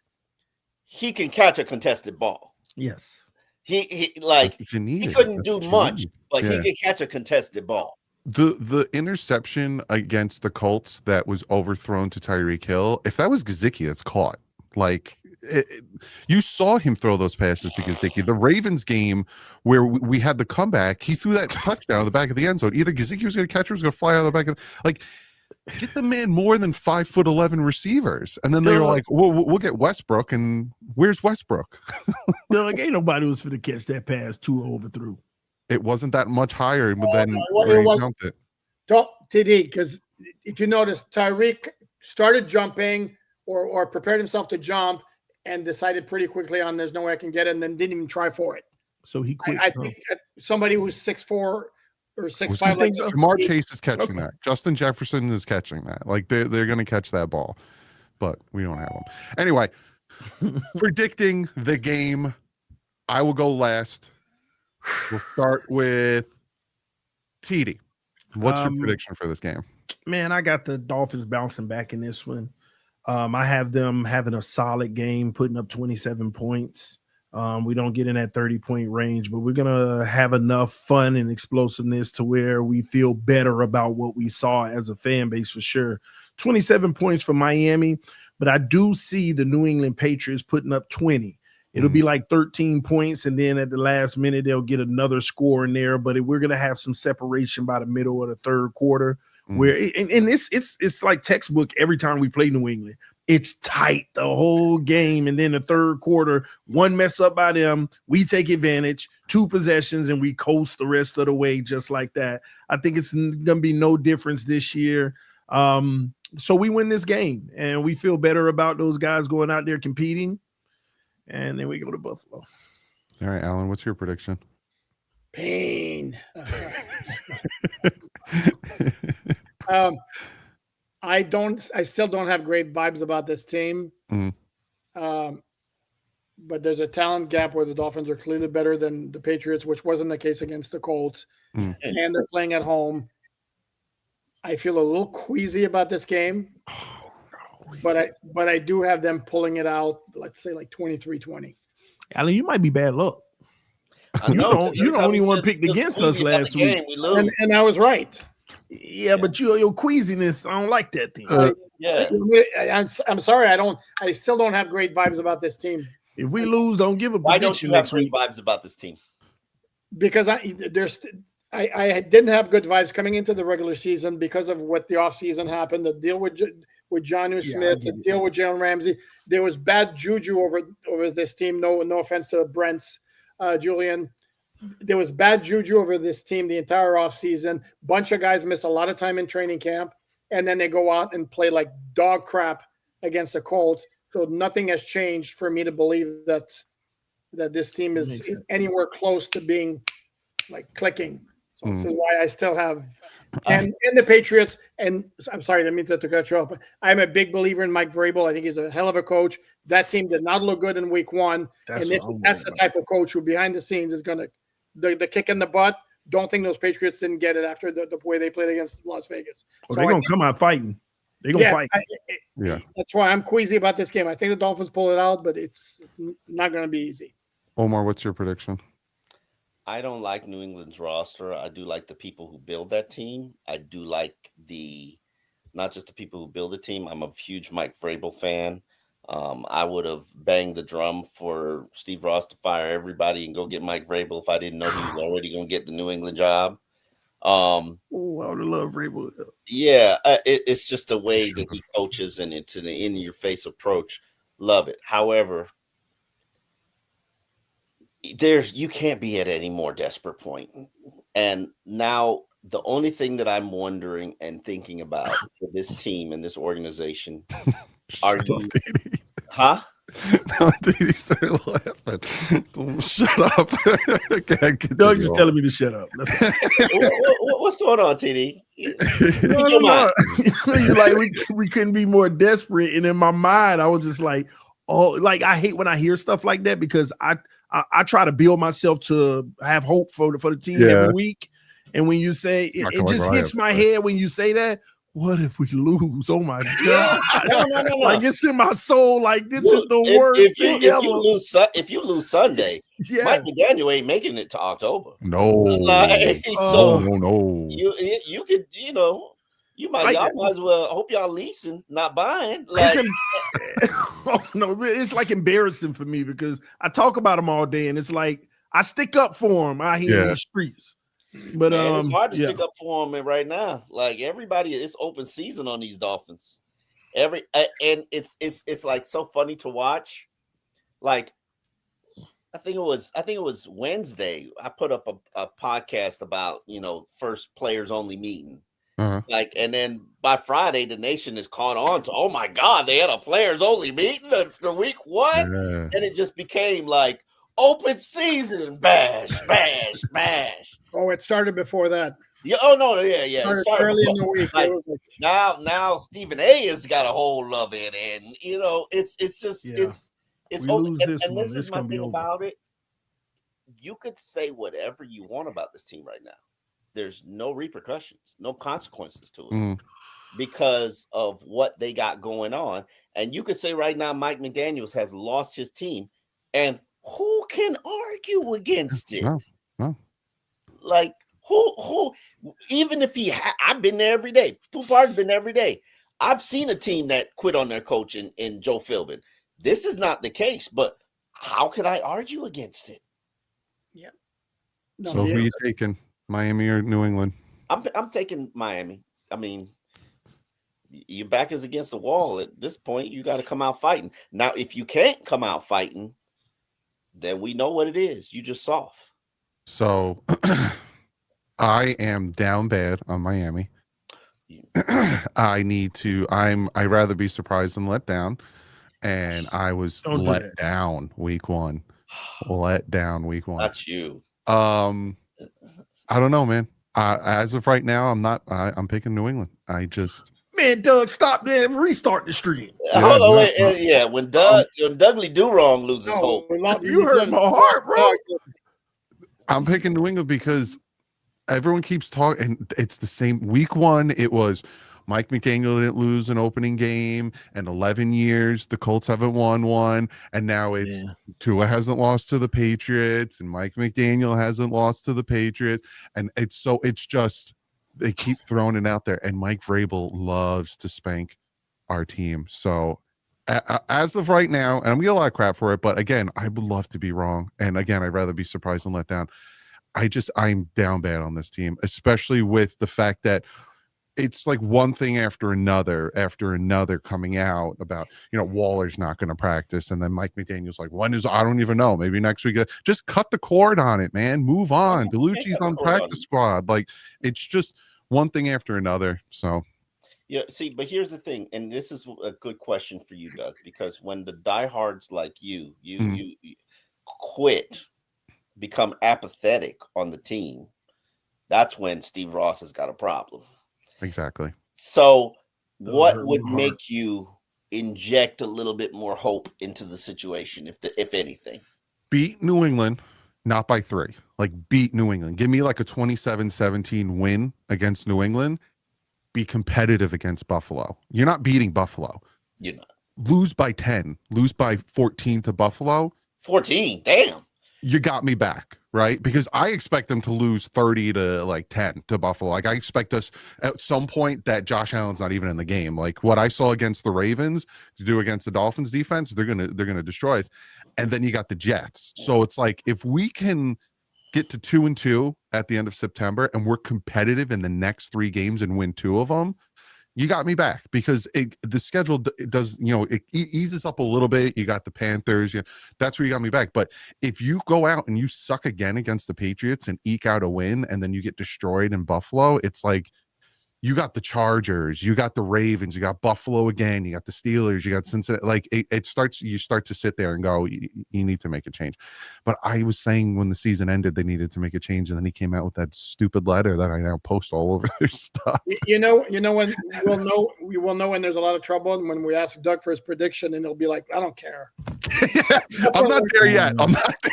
S4: he can catch a contested ball.
S2: Yes.
S4: He couldn't do much, but he could catch a contested ball.
S1: The interception against the Colts that was overthrown to Tyreek Hill, if that was Gesicki, that's caught. Like, you saw him throw those passes to Gesicki. The Ravens game where we had the comeback, he threw that touchdown in the back of the end zone. Either Gesicki was going to catch or was going to fly out of the back of like, get the man more than 5'11" receivers. And then they were like, we'll get Westbrook, and where's Westbrook?
S2: Like, ain't nobody was going to catch that pass Tua overthrew.
S1: It wasn't that much higher than
S3: TD, because if you notice, Tyreek started jumping or prepared himself to jump and decided pretty quickly on there's no way I can get it, and then didn't even try for it.
S2: So he quit.
S3: I think somebody who's 6'4" or 6'5",
S1: like Jamar Chase is catching that. Justin Jefferson is catching that. Like they're going to catch that ball, but we don't have them. Anyway, predicting the game, I will go last. We'll start with TD. What's your prediction for this game?
S2: Man, I got the Dolphins bouncing back in this one. I have them having a solid game, putting up 27 points. We don't get in that 30-point range, but we're going to have enough fun and explosiveness to where we feel better about what we saw as a fan base for sure. 27 points for Miami, but I do see the New England Patriots putting up 20. It'll be like 13 points, and then at the last minute, they'll get another score in there. But we're going to have some separation by the middle of the third quarter. Where and it's like textbook every time we play New England. It's tight the whole game, and then the third quarter, one mess up by them, we take advantage, 2 possessions, and we coast the rest of the way just like that. I think it's going to be no difference this year. So we win this game, and we feel better about those guys going out there competing. And then we go to Buffalo.
S1: All right, Alan, what's your prediction?
S3: Pain. I still don't have great vibes about this team. But there's a talent gap where the Dolphins are clearly better than the Patriots, which wasn't the case against the Colts. And they're playing at home. I feel a little queasy about this game. But I do have them pulling it out, let's say like 23-20.
S2: Alan, you might be bad luck. You're the only one picked against us last week.
S3: And I was right.
S2: Yeah, but your queasiness, I don't like that thing.
S3: I'm sorry. I still don't have great vibes about this team.
S2: If we lose, don't give a
S4: Why don't you have great vibes about this team?
S3: Because I didn't have good vibes coming into the regular season because of what the offseason happened, the deal with Jonnu Smith, the deal with Jalen Ramsey. There was bad juju over this team. No offense to Brent's Julian. There was bad juju over this team the entire offseason. Bunch of guys miss a lot of time in training camp, and then they go out and play like dog crap against the Colts. So nothing has changed for me to believe that this team is anywhere close to being like clicking. So this is why I still have. And the Patriots, and I'm sorry, I didn't mean to cut you off, but I'm a big believer in Mike Vrabel. I think he's a hell of a coach. That team did not look good in week one. That's the type of coach who behind the scenes is going to the kick in the butt. Don't think those Patriots didn't get it after the way they played against Las Vegas.
S2: So they're going to come out fighting. They're going to fight.
S3: That's why I'm queasy about this game. I think the Dolphins pull it out, but it's not going to be easy.
S1: Omar, what's your prediction?
S4: I don't like New England's roster. I do like the people who build that team. I do like not just the people who build the team. I'm a huge Mike Vrabel fan. I would have banged the drum for Steve Ross to fire everybody and go get Mike Vrabel if I didn't know he was already going to get the New England job.
S2: I would love Vrabel.
S4: Yeah, it's just a way that he coaches, and it's an in-your-face approach. Love it. However, you can't be at any more desperate point. And now the only thing that I'm wondering and thinking about for this team and this organization are you, huh?
S1: No, he started laughing. Shut up.
S2: Doug's just telling me to shut up.
S4: What's going on, TD?
S2: No. You're like, we couldn't be more desperate. And in my mind, I was just like, I hate when I hear stuff like that because I try to build myself to have hope for the team every week. And when you say it just hits my head when you say that. What if we lose? Oh my God!
S4: No.
S2: Like it's in my soul. Like this is the worst thing ever.
S4: If you lose Sunday, Mike McDaniel ain't making it to October.
S1: No. No.
S4: You could, you might as well hope y'all leasing, not buying. Like,
S2: it's like embarrassing for me because I talk about them all day, and it's like I stick up for them out here in these streets. But
S4: man, it's hard to stick up for them right now. Like everybody, it's open season on these Dolphins. And it's like so funny to watch. Like I think it was Wednesday. I put up a podcast about first players only meeting. Like, and then by Friday, the nation is caught on to, oh my God, they had a players only meeting after week one, and it just became like open season, bash.
S3: Oh, it started before that.
S4: Yeah. Oh no. Yeah.
S3: It started early in the week.
S4: Like, now Stephen A. has got a hold of it, and it's just it's open. And this is my thing about it. You could say whatever you want about this team right now. There's no repercussions, no consequences to it because of what they got going on. And you could say right now, Mike McDaniels has lost his team, and who can argue against it?
S1: No.
S4: Like who? Even if I've been there every day. Poupard's been there every day. I've seen a team that quit on their coach in Joe Philbin. This is not the case, but how can I argue against it?
S3: Yeah.
S1: So who are you taking, Miami or New England?
S4: I'm taking Miami. I mean, your back is against the wall at this point. You got to come out fighting. Now, if you can't come out fighting, then we know what it is. You just soft.
S1: So I am down bad on Miami. I'd rather be surprised than let down. And I was let down week one.
S4: Not you.
S1: I don't know, man. As of right now, I'm picking New England.
S2: Man, Doug, stop there. Restart the stream.
S4: Hold on, wait. When Dougley Do Wrong loses hope.
S2: You hurt my heart, bro.
S1: I'm picking New England because everyone keeps talking, and it's the same. Week one, it was Mike McDaniel didn't lose an opening game in 11 years. The Colts haven't won one, and now it's Tua hasn't lost to the Patriots, and Mike McDaniel hasn't lost to the Patriots, and it's just they keep throwing it out there. And Mike Vrabel loves to spank our team. So as of right now, and I'm getting a lot of crap for it, but again, I would love to be wrong. And again, I'd rather be surprised than let down. I'm down bad on this team, especially with the fact that it's like one thing after another coming out about, Waller's not going to practice. And then Mike McDaniel's like, I don't even know. Maybe next week. Just cut the cord on it, man. Move on. DeLucci's on practice squad. Like, it's just one thing after another. So.
S4: Yeah, see, but here's the thing, and this is a good question for you, Doug, because when the diehards like you quit, become apathetic on the team, that's when Steve Ross has got a problem.
S1: Exactly.
S4: So what
S2: hurt
S4: would
S2: my heart.
S4: make you inject a little bit more hope into the situation, if anything?
S1: Beat New England, not by 3. Like, beat New England. Give me like a 27-17 win against New England. Be competitive against Buffalo. You're not beating Buffalo.
S4: You're not.
S1: Lose by 10. Lose by 14 to Buffalo.
S4: 14. Damn.
S1: You got me back, right? Because I expect them to lose 30 to like 10 to Buffalo. Like, I expect us at some point that Josh Allen's not even in the game. Like what I saw against the Ravens to do against the Dolphins defense, they're gonna destroy us. And then you got the Jets. So it's like, if we can get to 2-2 at the end of September and we're competitive in the next 3 games and win 2 of them, you got me back, because the schedule does, it eases up a little bit. You got the Panthers, that's where you got me back. But if you go out and you suck again against the Patriots and eke out a win, and then you get destroyed in Buffalo, it's like, you got the Chargers, you got the Ravens, you got Buffalo again, you got the Steelers, you got Cincinnati. Like you start to sit there and go, you need to make a change. But I was saying when the season ended, they needed to make a change, and then he came out with that stupid letter that I now post all over their stuff.
S3: You know when we will know when there's a lot of trouble, and when we ask Doug for his prediction, and he'll be like, I don't care.
S1: Yeah, I'm not there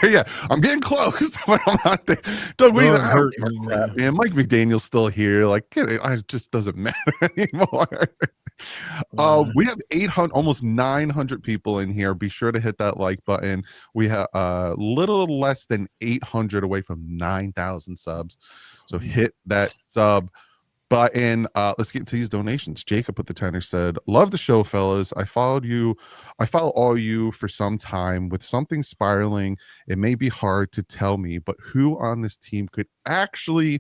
S1: yet. I'm getting close, but I'm not there. Doug, what do you think? I don't give a crap, man. Mike McDaniel's still here. Like, it just doesn't matter anymore. We have 800, almost 900 people in here. Be sure to hit that like button. We have a little less than 800 away from 9,000 subs. So hit that sub button. Let's get into these donations. Jacob with the tenner said, love the show, fellas. I follow all you for some time. With something spiraling, it may be hard to tell me, but who on this team could actually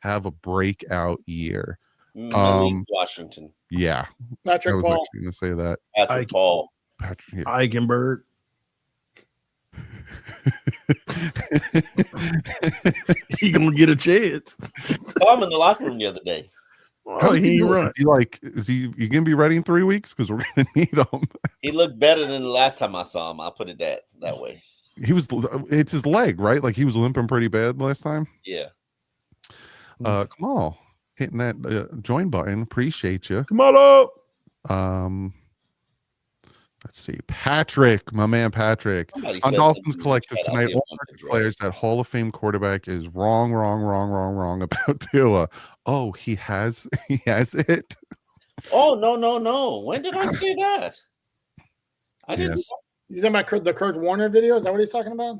S1: have a breakout year?
S4: Malik Washington.
S1: Yeah.
S3: Patrick
S1: I was
S3: Paul.
S1: actually going to say that.
S4: Patrick Paul.
S1: Patrick, yeah.
S2: Eichenberg. He gonna get a chance.
S4: Saw him in the locker room the other day.
S1: Oh, he run. Is he gonna be ready in 3 weeks? Because we're gonna need him.
S4: He looked better than the last time I saw him. I'll put it that way.
S1: It's his leg, right? Like, he was limping pretty bad last time.
S4: Yeah.
S1: Come on, hitting that join button. Appreciate you.
S2: Come on up.
S1: Let's see. Patrick, my man Patrick. On Dolphins Collective tonight, all declares that Hall of Fame quarterback is wrong about Tua. Oh, he has it.
S4: Oh, no. When did I say that? I didn't.
S1: Yes.
S3: He's in the Kurt Warner video. Is that what he's talking about?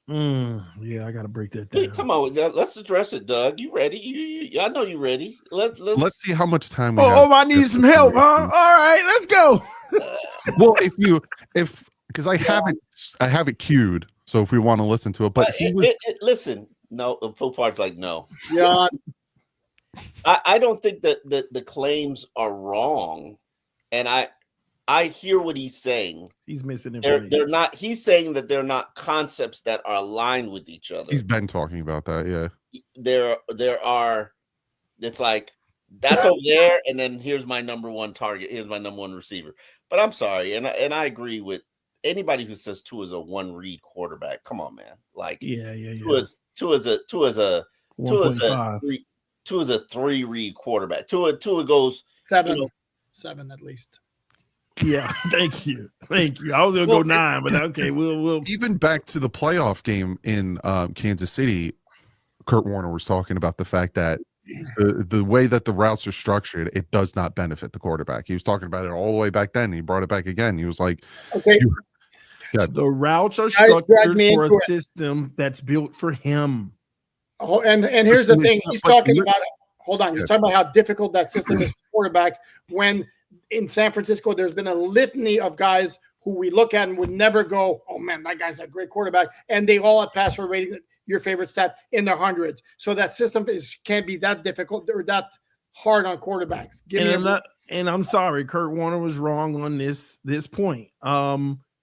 S2: Yeah, I gotta break that down.
S4: Hey, come on, let's address it, Doug. You ready? I know you ready. Let's
S1: see how much time we have.
S2: Oh, I need some help, huh? All right, let's go.
S1: Well, because I have it queued, so if we want to listen to it, but
S4: listen. No, the full part's like no.
S3: Yeah,
S4: I don't think that the claims are wrong, and I hear what he's saying.
S2: He's missing information.
S4: They're not. He's saying that they're not concepts that are aligned with each other.
S1: He's been talking about that. Yeah.
S4: There are. It's like that's over there, and then here's my number one target. Here's my number one receiver. But I'm sorry, and I agree with anybody who says Tua is a one read quarterback. Come on, man. Like Tua is a 3 read quarterback. Tua goes
S3: 7 at least.
S2: Yeah, thank you. I was gonna go 9, but okay, we'll
S1: even back to the playoff game in Kansas City. Kurt Warner was talking about the fact that the way that the routes are structured, it does not benefit the quarterback. He was talking about it all the way back then. He brought it back again. He was like,
S3: okay,
S2: the routes are structured for a system that's built for him.
S3: Oh, and here's the thing. He's talking about it. Hold on. He's talking about how difficult that system is for quarterbacks. When in San Francisco, there's been a litany of guys who we look at and would never go, oh man, that guy's a great quarterback. And they all have passer rating, your favorite stat, in the hundreds. So that system can't be that difficult or that hard on quarterbacks.
S2: I'm sorry, Kurt Warner was wrong on this point.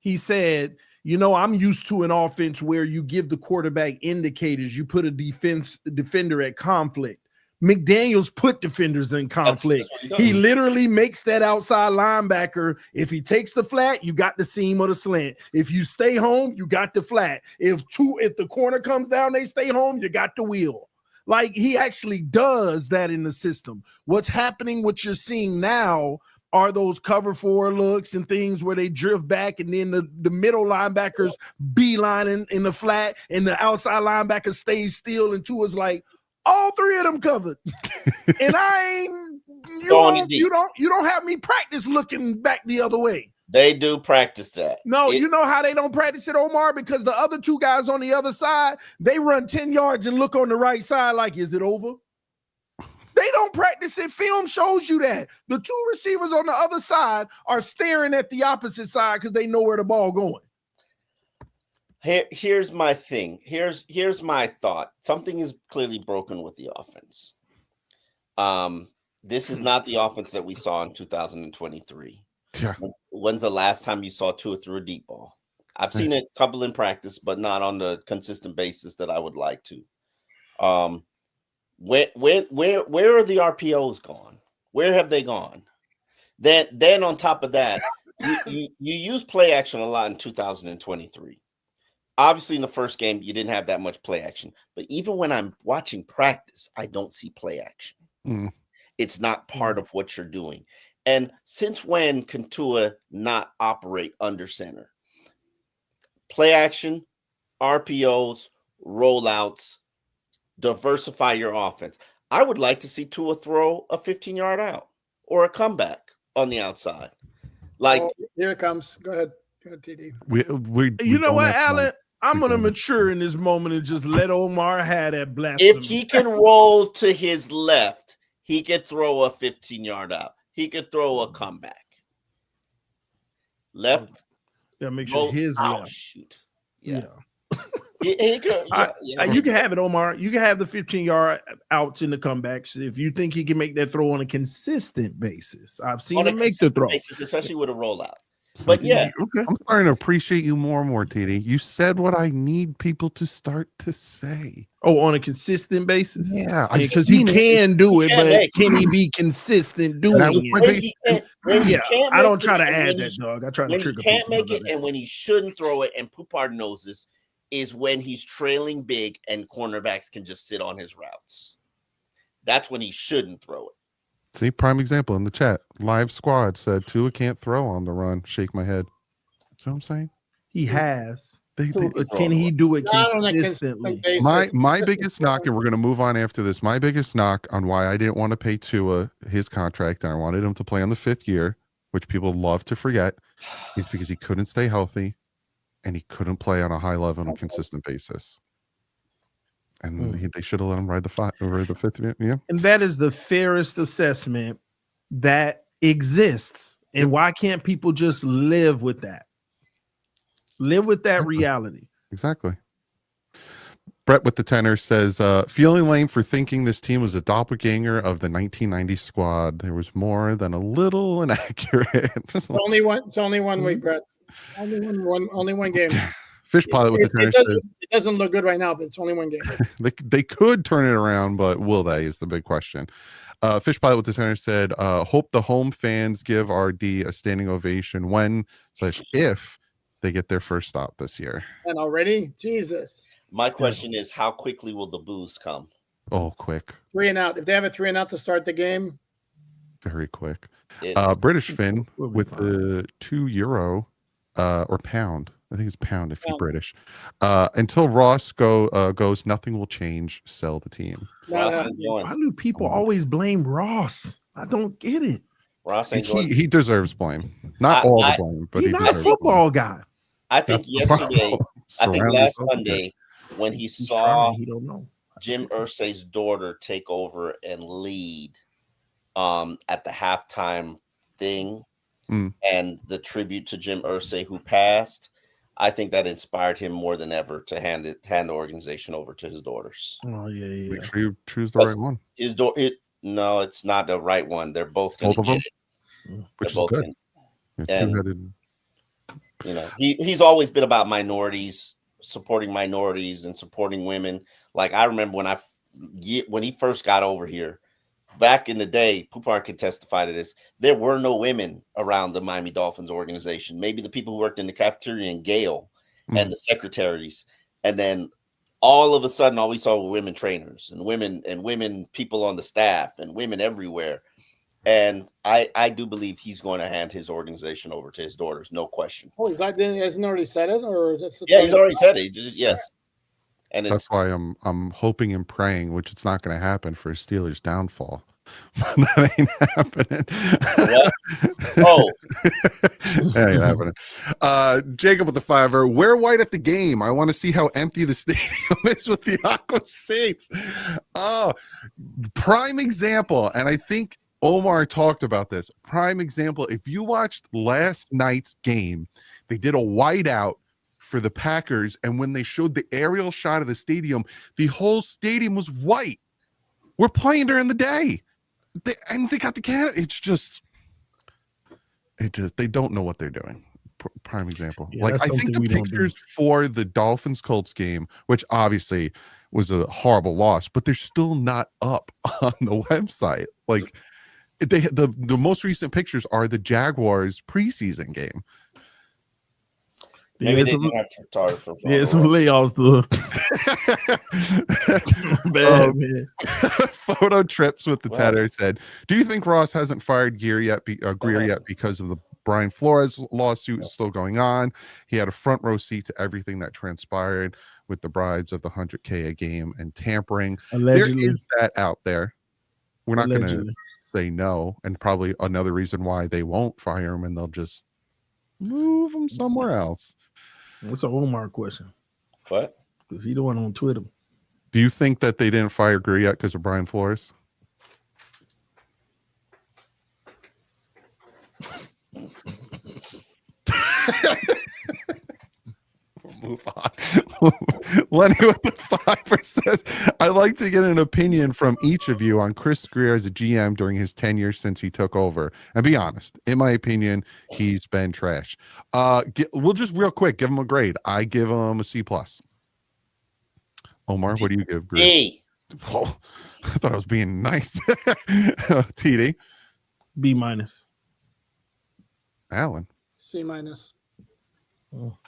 S2: He said, I'm used to an offense where you give the quarterback indicators. You put a defender at conflict. McDaniels put defenders in conflict. He literally makes that outside linebacker. If he takes the flat, you got the seam or the slant. If you stay home, you got the flat. If the corner comes down, they stay home, you got the wheel. Like he actually does that in the system. What's happening, what you're seeing now are those cover 4 looks and things where they drift back and then the middle linebackers beeline in the flat and the outside linebacker stays still and Tua's like, all 3 of them covered. And I ain't you don't have me practice looking back the other way.
S4: They do practice that.
S2: No, you know how they don't practice it, Omar? Because the other 2 guys on the other side, they run 10 yards and look on the right side like, is it over? They don't practice it. Film shows you that. The 2 receivers on the other side are staring at the opposite side because they know where the ball going.
S4: Here's my thing. Here's my thought. Something is clearly broken with the offense. This is not the offense that we saw in 2023.
S1: Yeah.
S4: When's the last time you saw Tua through a deep ball? I've seen it a couple in practice, but not on the consistent basis that I would like to. Where are the RPOs gone? Where have they gone? Then on top of that, you use play action a lot in 2023. Obviously, in the first game, you didn't have that much play action. But even when I'm watching practice, I don't see play action. It's not part of what you're doing. And since when can Tua not operate under center? Play action, RPOs, rollouts, diversify your offense. I would like to see Tua throw a 15-yard out or a comeback on the outside. Like,
S3: here it comes. Go ahead, TD.
S1: We
S2: you know what, Alan? I'm going to mature in this moment and just let Omar have that blasphemy.
S4: If he can roll to his left, he could throw a 15-yard out. He could throw a comeback. Left.
S2: Yeah, make sure his left.
S4: Shoot.
S2: Yeah.
S4: He could,
S2: you can have it, Omar. You can have the 15-yard outs in the comebacks if you think he can make that throw on a consistent basis. I've seen him make the throw,
S4: especially with a rollout. But yeah,
S2: okay.
S1: I'm starting to appreciate you more and more, TD. You said what I need people to start to say.
S2: Oh, on a consistent basis?
S1: Yeah.
S2: Because he can do it, but can he be consistent doing it? I don't try to add that, dog. I try to trigger
S4: people. He can't make it, and when he shouldn't throw it, and Poupard knows this, is when he's trailing big and cornerbacks can just sit on his routes. That's when he shouldn't throw it.
S1: See, prime example in the chat. Live Squad said Tua can't throw on the run. Shake my head. That's what I'm saying.
S2: He has. Can he do it consistently?
S1: My biggest knock, and we're going to move on after this. My biggest knock on why I didn't want to pay Tua his contract, and I wanted him to play on the 5th year, which people love to forget, is because he couldn't stay healthy, and he couldn't play on a high level on a consistent basis. And they should have let him ride the 5th year. Yeah.
S2: And that is the fairest assessment that exists. And why can't people just live with that? Live with that reality.
S1: Exactly. Brett with the tenor says, feeling lame for thinking this team was a doppelganger of the 1990 squad. There was more than a little inaccurate.
S3: It's only one week, Brett. Only one game.
S1: Fish Pilot with the tenor says,
S3: it doesn't look good right now, but it's only one game.
S1: they could turn it around, but will they is the big question. Fish Pilot with the tenor said, hope the home fans give RD a standing ovation when/if they get their first stop this year.
S3: And already? Jesus.
S4: My question is, how quickly will the boos come?
S1: Oh, quick.
S3: 3 and out. If they have a 3 and out to start the game.
S1: Very quick. British Finn with the €2 or pound. I think it's pound if you're British. Until Ross goes, nothing will change. Sell the team.
S2: Why do people always blame Ross? I don't get it.
S4: Ross
S1: he deserves blame. Not all the blame, but
S2: he's not a football guy.
S4: I think last Sunday when he saw Jim Irsay's daughter take over and lead at the halftime thing and the tribute to Jim Irsay who passed, I think that inspired him more than ever to hand the organization over to his daughters.
S2: Oh yeah.
S1: Make sure you choose the right one.
S4: No, it's not the right one. They're both going to get it.
S1: Which is good.
S4: And, he's always been about minorities, supporting minorities and supporting women. Like I remember when he first got over here, back in the day, Poupard can testify to this. There were no women around the Miami Dolphins organization. Maybe the people who worked in the cafeteria and Gale and the secretaries. And then all of a sudden, all we saw were women trainers and women people on the staff and women everywhere. And I do believe he's going to hand his organization over to his daughters, no question.
S3: Oh, hasn't already said it, or is that?
S4: Yeah, he's already said it. Yes, and
S1: That's why I'm hoping and praying, which it's not going to happen, for Steelers' downfall. That ain't happening.
S4: What? Oh,
S1: that ain't happening. Jacob with the $5. Wear white at the game. I want to see how empty the stadium is with the Aqua Saints. Oh, prime example, and I think Omar talked about this. Prime example, if you watched last night's game, they did a whiteout for the Packers, and when they showed the aerial shot of the stadium, the whole stadium was white. We're playing during the day. They got the can. They don't know what they're doing. Prime example.
S2: Yeah,
S1: like I think the pictures for the Dolphins Colts game, which obviously was a horrible loss, but they're still not up on the website. Like the most recent pictures are the Jaguars preseason game.
S4: Maybe they didn't have photographer.
S2: Yeah, some layoffs though. Bad, man.
S1: Photo trips with the Tatter said, "Do you think Ross hasn't fired Greer yet because of the Brian Flores lawsuit still going on? He had a front row seat to everything that transpired with the bribes of the $100K a game and tampering.
S2: Allegedly.
S1: There is that out there. We're not going to say no, and probably another reason why they won't fire him and they'll just move him somewhere else."
S2: What's an Omar question?
S4: What?
S2: Because he the one on Twitter.
S1: Do you think that they didn't fire Greer yet because of Brian Flores? Move on. Lenny with the $5 says, "I'd like to get an opinion from each of you on Chris Greer as a GM during his tenure since he took over. And be honest, in my opinion, he's been trash." We'll just real quick give him a grade. I give him a C+. Omar, what do you give Greer?
S4: A.
S1: Oh, I thought I was being nice. TD.
S2: B-.
S1: Alan.
S3: C-.
S2: Oh.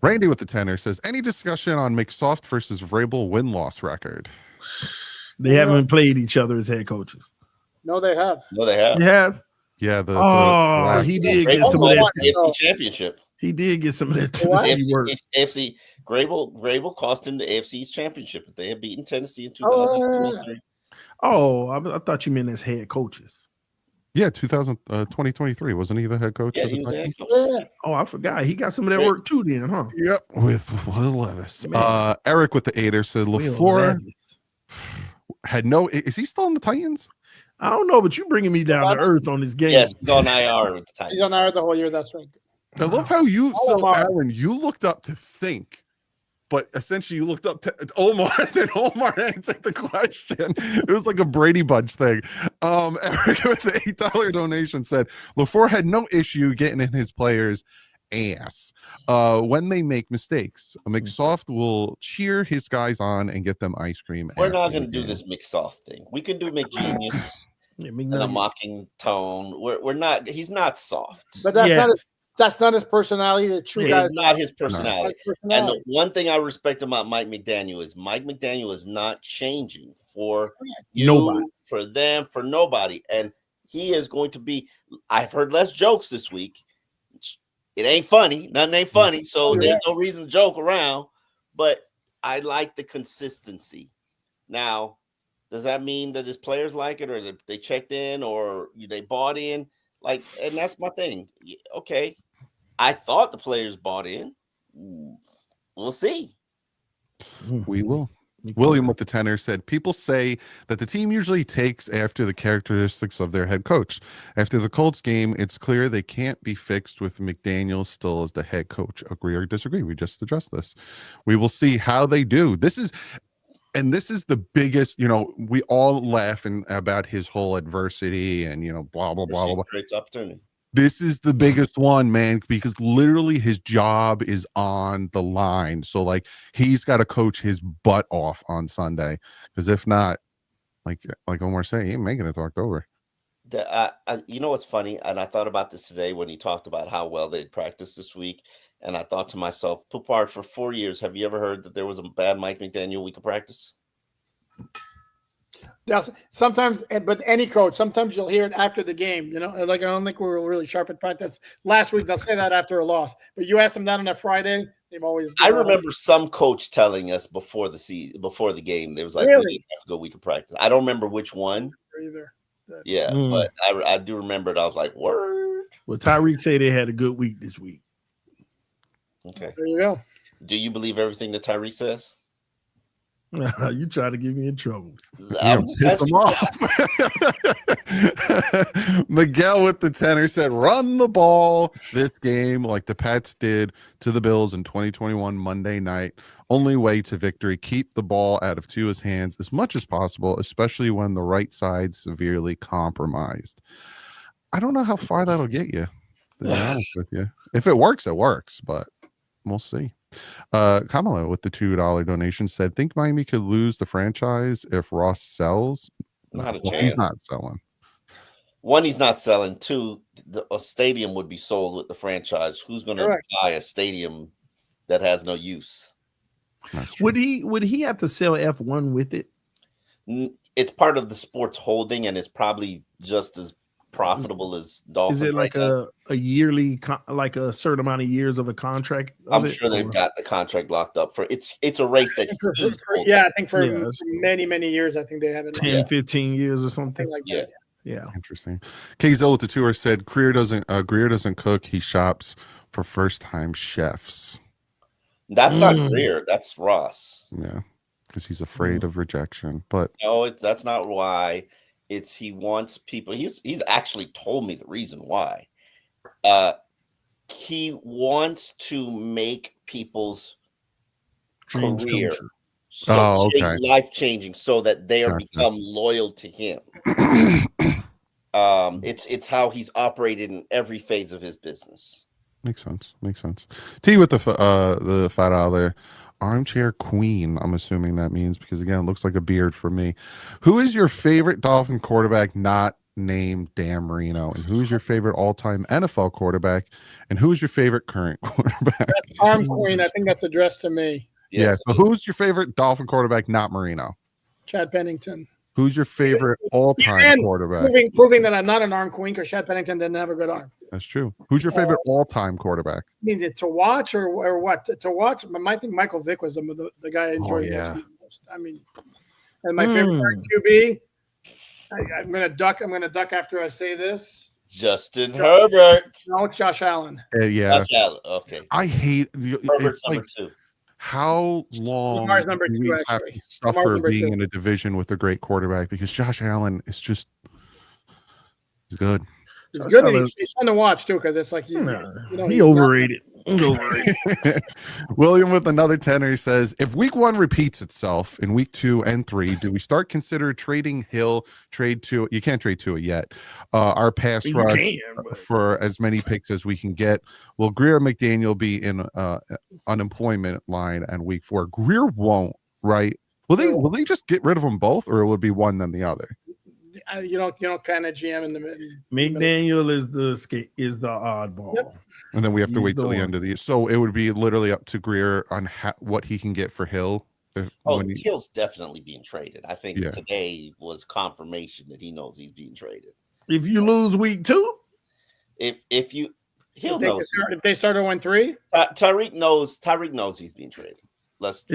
S1: Randy with the tenor says, "Any discussion on McSoft versus Vrabel win-loss record?"
S2: They haven't played each other as head coaches.
S3: No, they have.
S4: No, they have.
S2: You have?
S1: Yeah.
S2: He did get some of
S4: that
S2: that
S4: AFC championship.
S2: He did get some of that Tennessee work.
S4: AFC Grable cost him the AFC's championship. If they had beaten Tennessee in 2023.
S2: I thought you meant as head coaches.
S1: Yeah, 2023. Wasn't he the head coach?
S4: Yeah,
S1: of the
S4: he was the head
S1: Titans?
S4: coach.
S3: Yeah.
S2: Oh, I forgot. He got some of that work too then, huh?
S1: Yep, with Will Levis.
S2: Man.
S1: Eric with the 8 said
S2: Will
S1: LaFleur
S2: Levis.
S1: had no. Is he still in the Titans?
S2: I don't know, but you bringing me down to earth on this game.
S4: Yes, he's on IR with the Titans.
S3: He's on IR the whole year. That's right.
S1: I love how you. So,
S3: Omar.
S1: Alan, you looked up to think, but essentially you looked up to Omar, and then Omar answered the question. It was like a Brady Bunch thing. Eric with the $8 donation said LaFleur had no issue getting in his players' ass when they make mistakes. McSoft will cheer his guys on and get them ice cream.
S4: We're not going to do this McSoft thing. We can do McGenius in a mocking tone. We're not. He's not soft.
S3: But that's not his personality. The true guy.
S4: It's not his personality. And the one thing I respect about Mike McDaniel is Mike McDaniel is not changing for
S2: nobody,
S4: for them, for nobody. And he is going to be. I've heard less jokes this week. It ain't funny. Nothing ain't funny. So there's no reason to joke around. But I like the consistency. Now, does that mean that his players like it, or that they checked in, or they bought in? Like, and that's my thing. Okay, I thought the players bought in. We'll see.
S1: We will. William with the tenor said, "People say that the team usually takes after the characteristics of their head coach. After the Colts game, it's clear they can't be fixed with McDaniel still as the head coach." Agree or disagree? We just addressed this. We will see how they do. This is the biggest, we all laughing about his whole adversity and, blah, blah, blah, blah.
S4: Creates opportunity.
S1: This is the biggest one, man, because literally his job is on the line. So, like, he's got to coach his butt off on Sunday, because if not, like Omar said, he ain't making it to October.
S4: You know what's funny? And I thought about this today when he talked about how well they'd practiced this week. And I thought to myself, Poupard, for 4 years, have you ever heard that there was a bad Mike McDaniel week of practice?
S3: Sometimes, but any coach, sometimes you'll hear it after the game. You know, like I don't think we were really sharp at practice last week. They'll say that after a loss. But you ask them that on a Friday, they've always.
S4: I remember some coach telling us before the game, there was like,
S3: Really?
S4: we didn't have a good week of practice. I don't remember which one.
S3: Either.
S4: Yeah, but I do remember it. I was like, word.
S2: Well, Tyreek said they had a good week this week.
S4: Okay.
S3: There you go.
S4: Do you believe everything that Tyreek says?
S2: You try to get me in trouble.
S4: I'm just
S1: Piss him
S4: asking.
S1: off. Miguel with the tenor said, run the ball this game like the Pats did to the Bills in 2021 Monday night. Only way to victory. Keep the ball out of Tua's hands as much as possible, especially when the right side's severely compromised. I don't know how far that'll get you, to be honest with you. If it works, but we'll see. Kamala with the $2 donation said, think Miami could lose the franchise if Ross sells.
S4: Not a
S1: Well,
S4: chance.
S1: he's not selling.
S4: One, he's not selling. Two, a stadium would be sold with the franchise. Who's going to buy a stadium that has no use?
S2: Would he have to sell F1 with it?
S4: It's part of the sports holding, and it's probably just as profitable as Dolphins.
S2: Is it like a yearly, like a certain amount of years of a contract?
S4: I'm sure they've got the contract locked up for it's a race that
S3: I think for many years, I think they have it
S2: 10, 15 years or something
S3: like that.
S2: Yeah.
S1: Interesting. KZL with the tour said Greer doesn't cook, he shops for first-time chefs.
S4: That's not Greer, that's Ross.
S1: Yeah, because he's afraid of rejection. But
S4: no, that's not why. It's he wants people. He's actually told me the reason why. He wants to make people's career life changing, so that they become loyal to him. It's how he's operated in every phase of his business.
S1: Makes sense. T with the $5 armchair queen. I'm assuming that means, because again, it looks like a beard for me. Who is your favorite Dolphin quarterback not named Dan Marino? And who's your favorite all-time NFL quarterback? And who's your favorite current quarterback?
S3: That's arm queen. I think that's addressed to me.
S1: Yes. Yeah. So who's your favorite Dolphin quarterback not Marino?
S3: Chad Pennington.
S1: Who's your favorite all-time quarterback?
S3: Proving that I'm not an arm queen, because Chad Pennington didn't have a good arm.
S1: That's true. Who's your favorite all-time quarterback?
S3: I mean, to watch or what? To watch, I think Michael Vick was the guy I enjoyed watching the most. I mean, and my favorite QB, I'm gonna duck after I say this.
S4: Justin Herbert.
S3: No, Josh Allen.
S1: Yeah.
S4: Josh Allen. Okay.
S1: I hate
S4: Herbert's number 2.
S1: How long
S3: do we
S1: have to suffer being in a division with a great quarterback? Because Josh Allen is just he's good.
S3: He's good. And he's fun to watch too, because it's like he
S2: overrated.
S1: William with another tenor, he says, if week 1 repeats itself in week 2 and 3, do we start consider trading Hill? You can't trade Tua yet. Our pass rush for as many picks as we can get. Will Greer McDaniel be in unemployment line and week 4? Greer won't, right? Will they just get rid of them both, or will it be one then the other?
S3: You don't kind of GM in the middle.
S2: McDaniel is the oddball. Yep.
S1: And then we have to wait till the end of the year. So it would be literally up to Greer on what he can get for Hill.
S4: Hill's definitely being traded. I think today was confirmation that he knows he's being traded.
S2: If you lose week 2,
S4: if they
S3: start 0-3,
S4: Tyreek knows he's being traded. Let's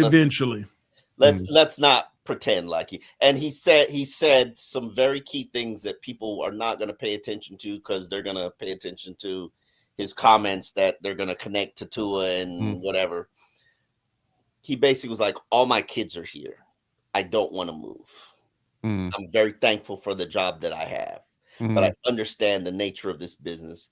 S4: not pretend like he said some very key things that people are not going to pay attention to, because they're going to pay attention to his comments that they're going to connect to Tua and whatever. He basically was like, all my kids are here. I don't want to move. I'm very thankful for the job that I have, but I understand the nature of this business.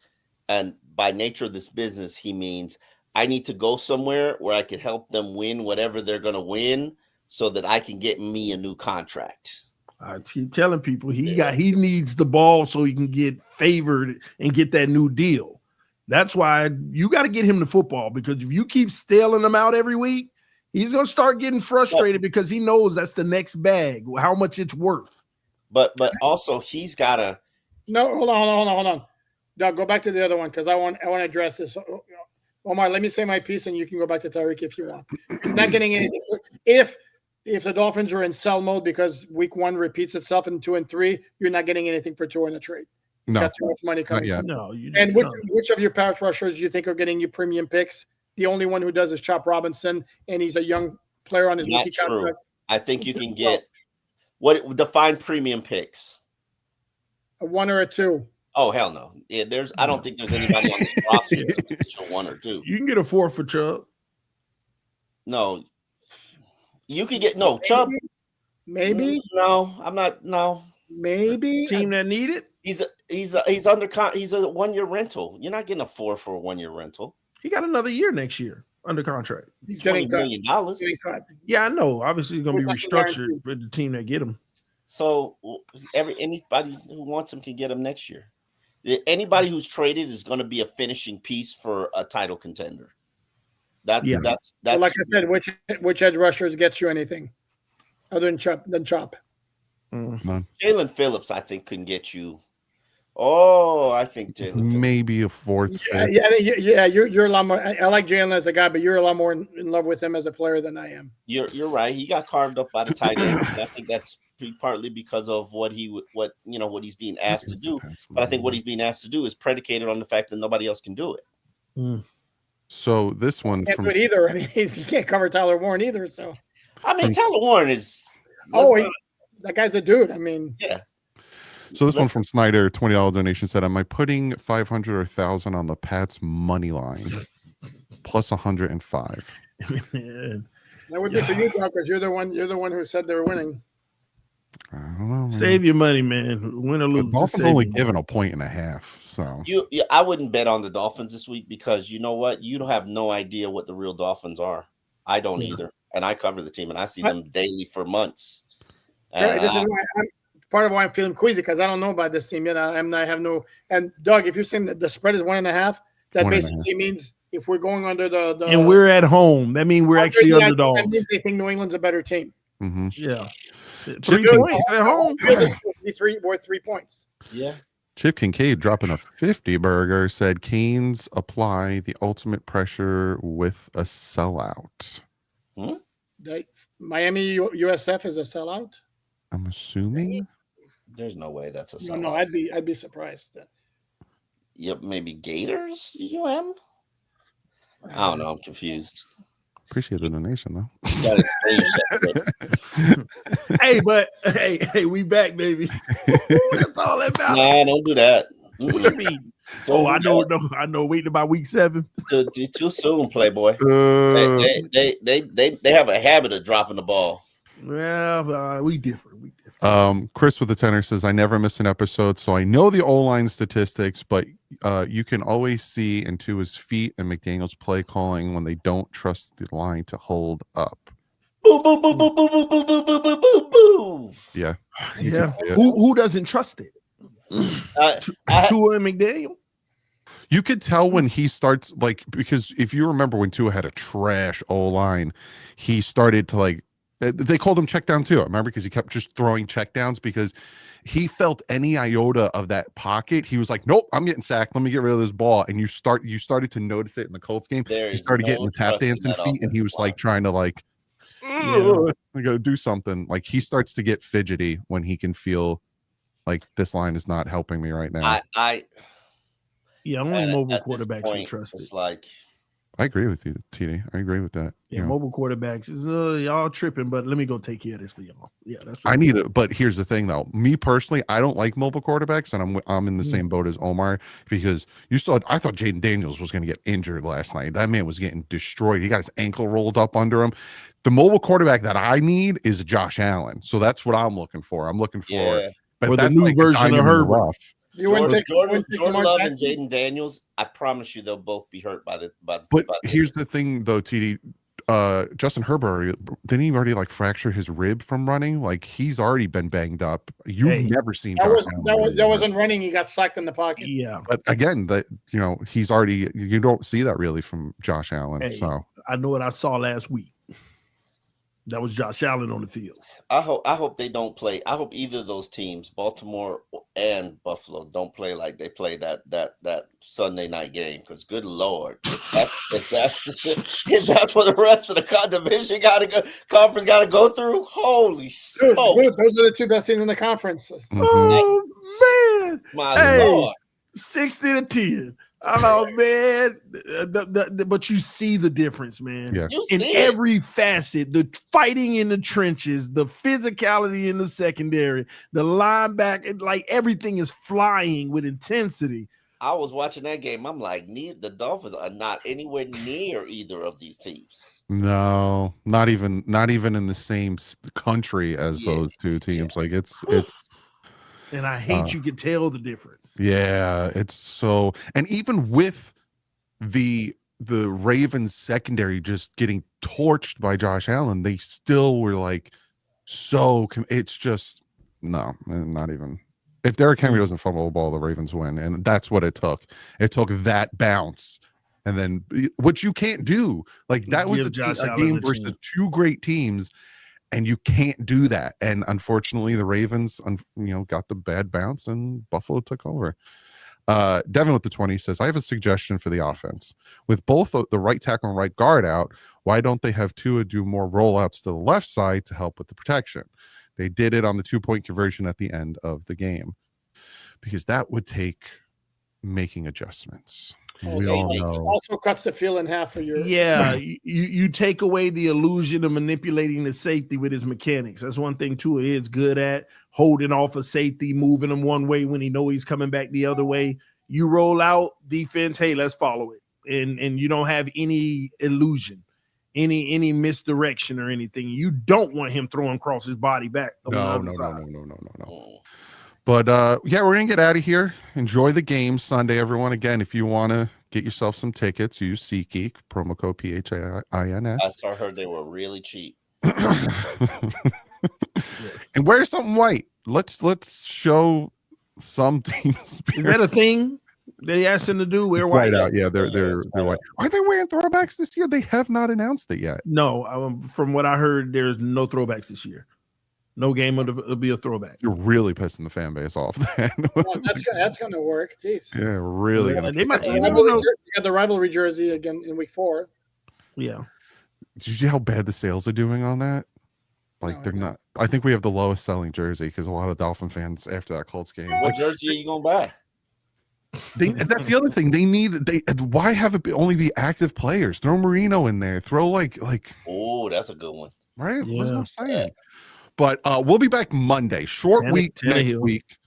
S4: And by nature of this business, he means I need to go somewhere where I can help them win whatever they're going to win, so that I can get me a new contract.
S2: I keep telling people he needs the ball so he can get favored and get that new deal. That's why you got to get him the football, because if you keep stealing him out every week, he's going to start getting frustrated because he knows that's the next bag, how much it's worth.
S4: But also he's got to
S3: No, hold on. Doug, go back to the other one because I want to address this. Omar, let me say my piece, and you can go back to Tyreek if you want. You're not getting anything. If the Dolphins are in sell mode because week 1 repeats itself in 2 and 3, you're not getting anything for Tua in the trade.
S1: No,
S3: got too much money coming.
S1: yet.
S2: No,
S3: and which of your pass rushers do you think are getting you premium picks? The only one who does is Chop Robinson, and he's a young player on his
S4: Not
S3: rookie
S4: true.
S3: contract.
S4: I think you can get what define premium picks.
S3: A 1 or a 2.
S4: Oh hell no! Yeah, I don't think there's anybody on this roster that's going to get you a 1 or 2.
S2: You can get a 4 for Chubb.
S4: No, you can get Chubb.
S3: Maybe.
S4: No, I'm not. No,
S3: maybe
S2: team that need it.
S4: He's a 1-year rental. You're not getting a 4 for a 1-year rental.
S2: He got another year next year under contract.
S3: He's
S4: $20 million.
S2: Yeah, I know. Obviously, he's going to be restructured for the team that get him.
S4: So anybody who wants him can get him next year. Anybody who's traded is going to be a finishing piece for a title contender. That's
S3: well, like I said, which edge rushers gets you anything other than Chop?
S4: Jalen Phillips, I think, can get you. Oh, I think Jalen
S1: maybe a 4th.
S3: Yeah. You're a lot more. I like Jalen as a guy, but you're a lot more in love with him as a player than I am.
S4: You're right. He got carved up by the tight end. I think that's partly because of what he's being asked to do. But I think what he's being asked to do is predicated on the fact that nobody else can do it.
S1: So this one
S3: can't do it either. I mean, you can't cover Tyler Warren either. So
S4: Tyler Warren is.
S3: That guy's a dude. I mean,
S4: yeah.
S1: So this one from Snyder, $20 donation said, "Am I putting 500 or 1,000 on the Pats money line plus 105?"
S3: That would be for you, Doc, because you're the one who said they were winning.
S1: I don't know. Man.
S2: Save your money, man. Win or lose.
S1: The Dolphins only given 1.5. So
S4: I wouldn't bet on the Dolphins this week because you know what? You don't have no idea what the real Dolphins are. I don't either, and I cover the team and I see them daily for months.
S3: This is part of why I'm feeling queasy because I don't know about this team yet. I have no. And Doug, if you're saying that the spread is 1.5, that basically means if we're going under the
S2: and we're at home, that means we're actually underdogs.
S3: That means they think New England's a better team.
S1: Mm-hmm.
S2: Yeah, 3 points at home.
S3: Worth 3 points.
S4: Yeah.
S1: Chip Kincaid dropping a 50 burger said Canes apply the ultimate pressure with a sellout.
S3: Miami USF is a sellout.
S1: I'm assuming.
S4: There's no way that's a sellout.
S3: No, I'd be surprised.
S4: Yep, maybe Gators UM. I don't know. I'm confused.
S1: Appreciate the donation though.
S2: Hey, we back, baby. That's all that matters.
S4: Nah, don't do that.
S2: What you mean? I know. Waiting about week 7.
S4: Too soon, Playboy. They have a habit of dropping the ball.
S2: Well, we different.
S1: Chris with the tenor says, "I never miss an episode, so I know the O-line statistics, but you can always see into his feet and McDaniel's play calling when they don't trust the line to hold up."
S4: Boom, boom, boom, boom, boom, boom, boom, boom, boom, boom, boom, boom.
S1: Yeah.
S2: Who doesn't trust it? Tua and McDaniel.
S1: You could tell when he starts, because if you remember when Tua had a trash O-line, he started to they called him check down too. I remember because he kept just throwing check downs because he felt any iota of that pocket. He was like, nope, I'm getting sacked. Let me get rid of this ball. And you started to notice it in the Colts game. He started getting the tap dancing feet and he was trying to I gotta do something. He starts to get fidgety when he can feel like this line is not helping me right now.
S2: Only mobile quarterbacks should trust it.
S1: I agree with you, TD. I agree with that.
S2: Yeah, mobile quarterbacks is y'all tripping, but let me go take care of this for y'all. Yeah, that's what
S1: I need it. But here's the thing, though. Me personally, I don't like mobile quarterbacks, and I'm in the same boat as Omar because I thought Jaden Daniels was going to get injured last night. That man was getting destroyed. He got his ankle rolled up under him. The mobile quarterback that I need is Josh Allen. So that's what I'm looking for. I'm looking for
S2: or the new version of Herbert.
S4: Jordan Love and Jaden Daniels, I promise you they'll both be hurt by the
S1: here's the thing though, TD. Justin Herbert didn't he already fracture his rib from running? He's already been banged up. You've never seen
S3: that wasn't running, he got sacked in the pocket.
S2: Yeah.
S1: But again, he's already you don't see that really from Josh Allen. So
S2: I know what I saw last week. That was Josh Allen on the field.
S4: I hope they don't play. I hope either of those teams, Baltimore and Buffalo, don't play like they played that Sunday night game. Because good Lord, if that's what the rest of the division conference got to go through, holy
S3: Dude,
S4: smoke!
S3: those are the two best teams in the conference.
S2: Oh man,
S4: My Lord.
S2: 60-10. Oh man, but you see the difference, man.
S1: Yeah.
S2: In every facet, the fighting in the trenches, the physicality in the secondary, the linebacker, like everything is flying with intensity.
S4: I was watching that game. I'm like, the Dolphins are not anywhere near either of these teams.
S1: No, not even in the same country as those two teams. Like it's.
S2: And I hate you can tell the difference.
S1: Yeah, it's so, and even with the Ravens secondary just getting torched by Josh Allen, they still were like it's just not even. If Derrick Henry doesn't fumble the ball, the Ravens win, and that's what it took. It took that bounce, and then which you can't do. Like that was a game versus two great teams. And you can't do that. And unfortunately, the Ravens, got the bad bounce and Buffalo took over. Devin with the 20 says, I have a suggestion for the offense. With both the right tackle and right guard out, why don't they have Tua do more rollouts to the left side to help with the protection? They did it on the 2-point conversion at the end of the game. Because that would take making adjustments. We all know.
S3: Also cuts the field in half for your.
S2: Yeah, you take away the illusion of manipulating the safety with his mechanics. That's one thing Tua is good at, holding off a safety, moving him one way when he know he's coming back the other way. You roll out defense, hey, let's follow it, and you don't have any illusion, any misdirection or anything. You don't want him throwing across his body back.
S1: No. But we're gonna get out of here. Enjoy the game Sunday, everyone. Again, if you want to get yourself some tickets, use SeatGeek, promo code PHAINS.
S4: I heard they were really cheap.
S1: And wear something white. Let's show some teams.
S2: Is that a thing they asked them to do? Wear white
S1: out. Yeah, they're white. Are they wearing throwbacks this year? They have not announced it yet.
S2: No, from what I heard, there's no throwbacks this year. No game will be a throwback.
S1: You're really pissing the fan base off.
S3: That's going to work. Jeez.
S1: Yeah, really.
S2: They might.
S3: You got the rivalry jersey again in week 4.
S2: Yeah.
S1: Did you see how bad the sales are doing on that? Like they're not. I think we have the lowest selling jersey because a lot of Dolphin fans after that Colts game.
S4: What jersey are you gonna buy?
S1: That's the other thing. Why have it only be active players? Throw Marino in there. Throw like.
S4: Oh, that's a good one.
S1: Right. Yeah. That's what I'm saying. But we'll be back Monday. Short week next week.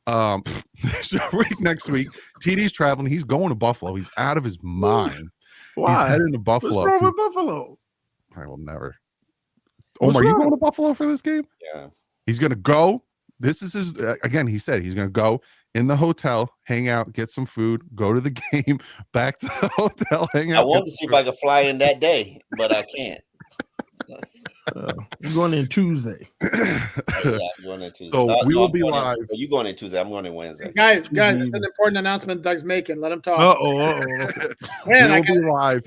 S1: Short week next week. TD's traveling. He's going to Buffalo. He's out of his mind.
S2: Why?
S1: He's heading to Buffalo.
S2: What's wrong with Buffalo?
S1: I will never. Omar, you going to Buffalo for this game?
S4: Yeah.
S1: He's going to go. This is his. Again, he said he's going to go in the hotel, hang out, get some food, go to the game, back to the hotel, hang out.
S4: I wanted to see if I could fly in that day, but I can't.
S2: You're going in Tuesday.
S4: Yeah, I'm going in Tuesday.
S1: So we will be live.
S4: You going in Tuesday? I'm going in Wednesday.
S3: Guys, it's an important announcement Doug's making. Let him talk.
S1: We'll be live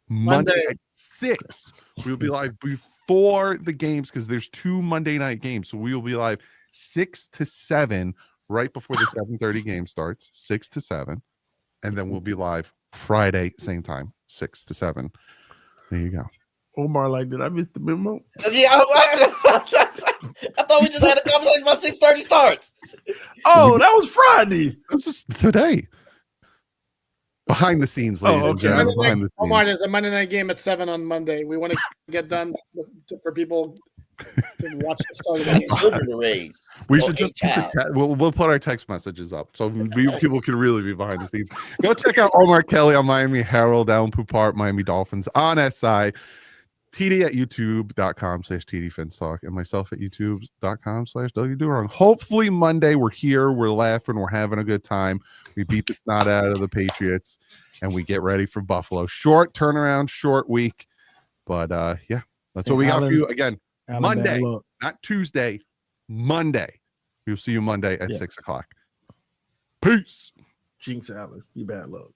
S1: Monday at 6. We'll be live before the games because there's 2 Monday night games. So we will be live 6 to 7 right before the 7:30 game starts. 6 to 7, and then we'll be live Friday same time, 6 to 7. There you go.
S2: Omar, did I miss the memo?
S4: Yeah, I thought we just had a conversation about 6:30 starts.
S2: Oh, that was Friday.
S1: It was just today. Behind the scenes, ladies and gentlemen. Behind the scenes.
S3: Omar, there's a Monday night game at 7 on Monday. We want to get done for people to watch the start of the game.
S1: We should just we'll put our text messages up so people can really be behind the scenes. Go check out Omar Kelly on Miami Herald, Alan Poupart, Miami Dolphins on SI. TD at youtube.com/TDFinStalk and myself at youtube.com/WDurong. Hopefully Monday we're here, we're laughing, we're having a good time. We beat the snot out of the Patriots and we get ready for Buffalo. Short turnaround, short week. But that's what we got for you. Again, Monday, not Tuesday, Monday. We'll see you Monday at 6 o'clock. Peace.
S2: Jinx Allen, you bad luck.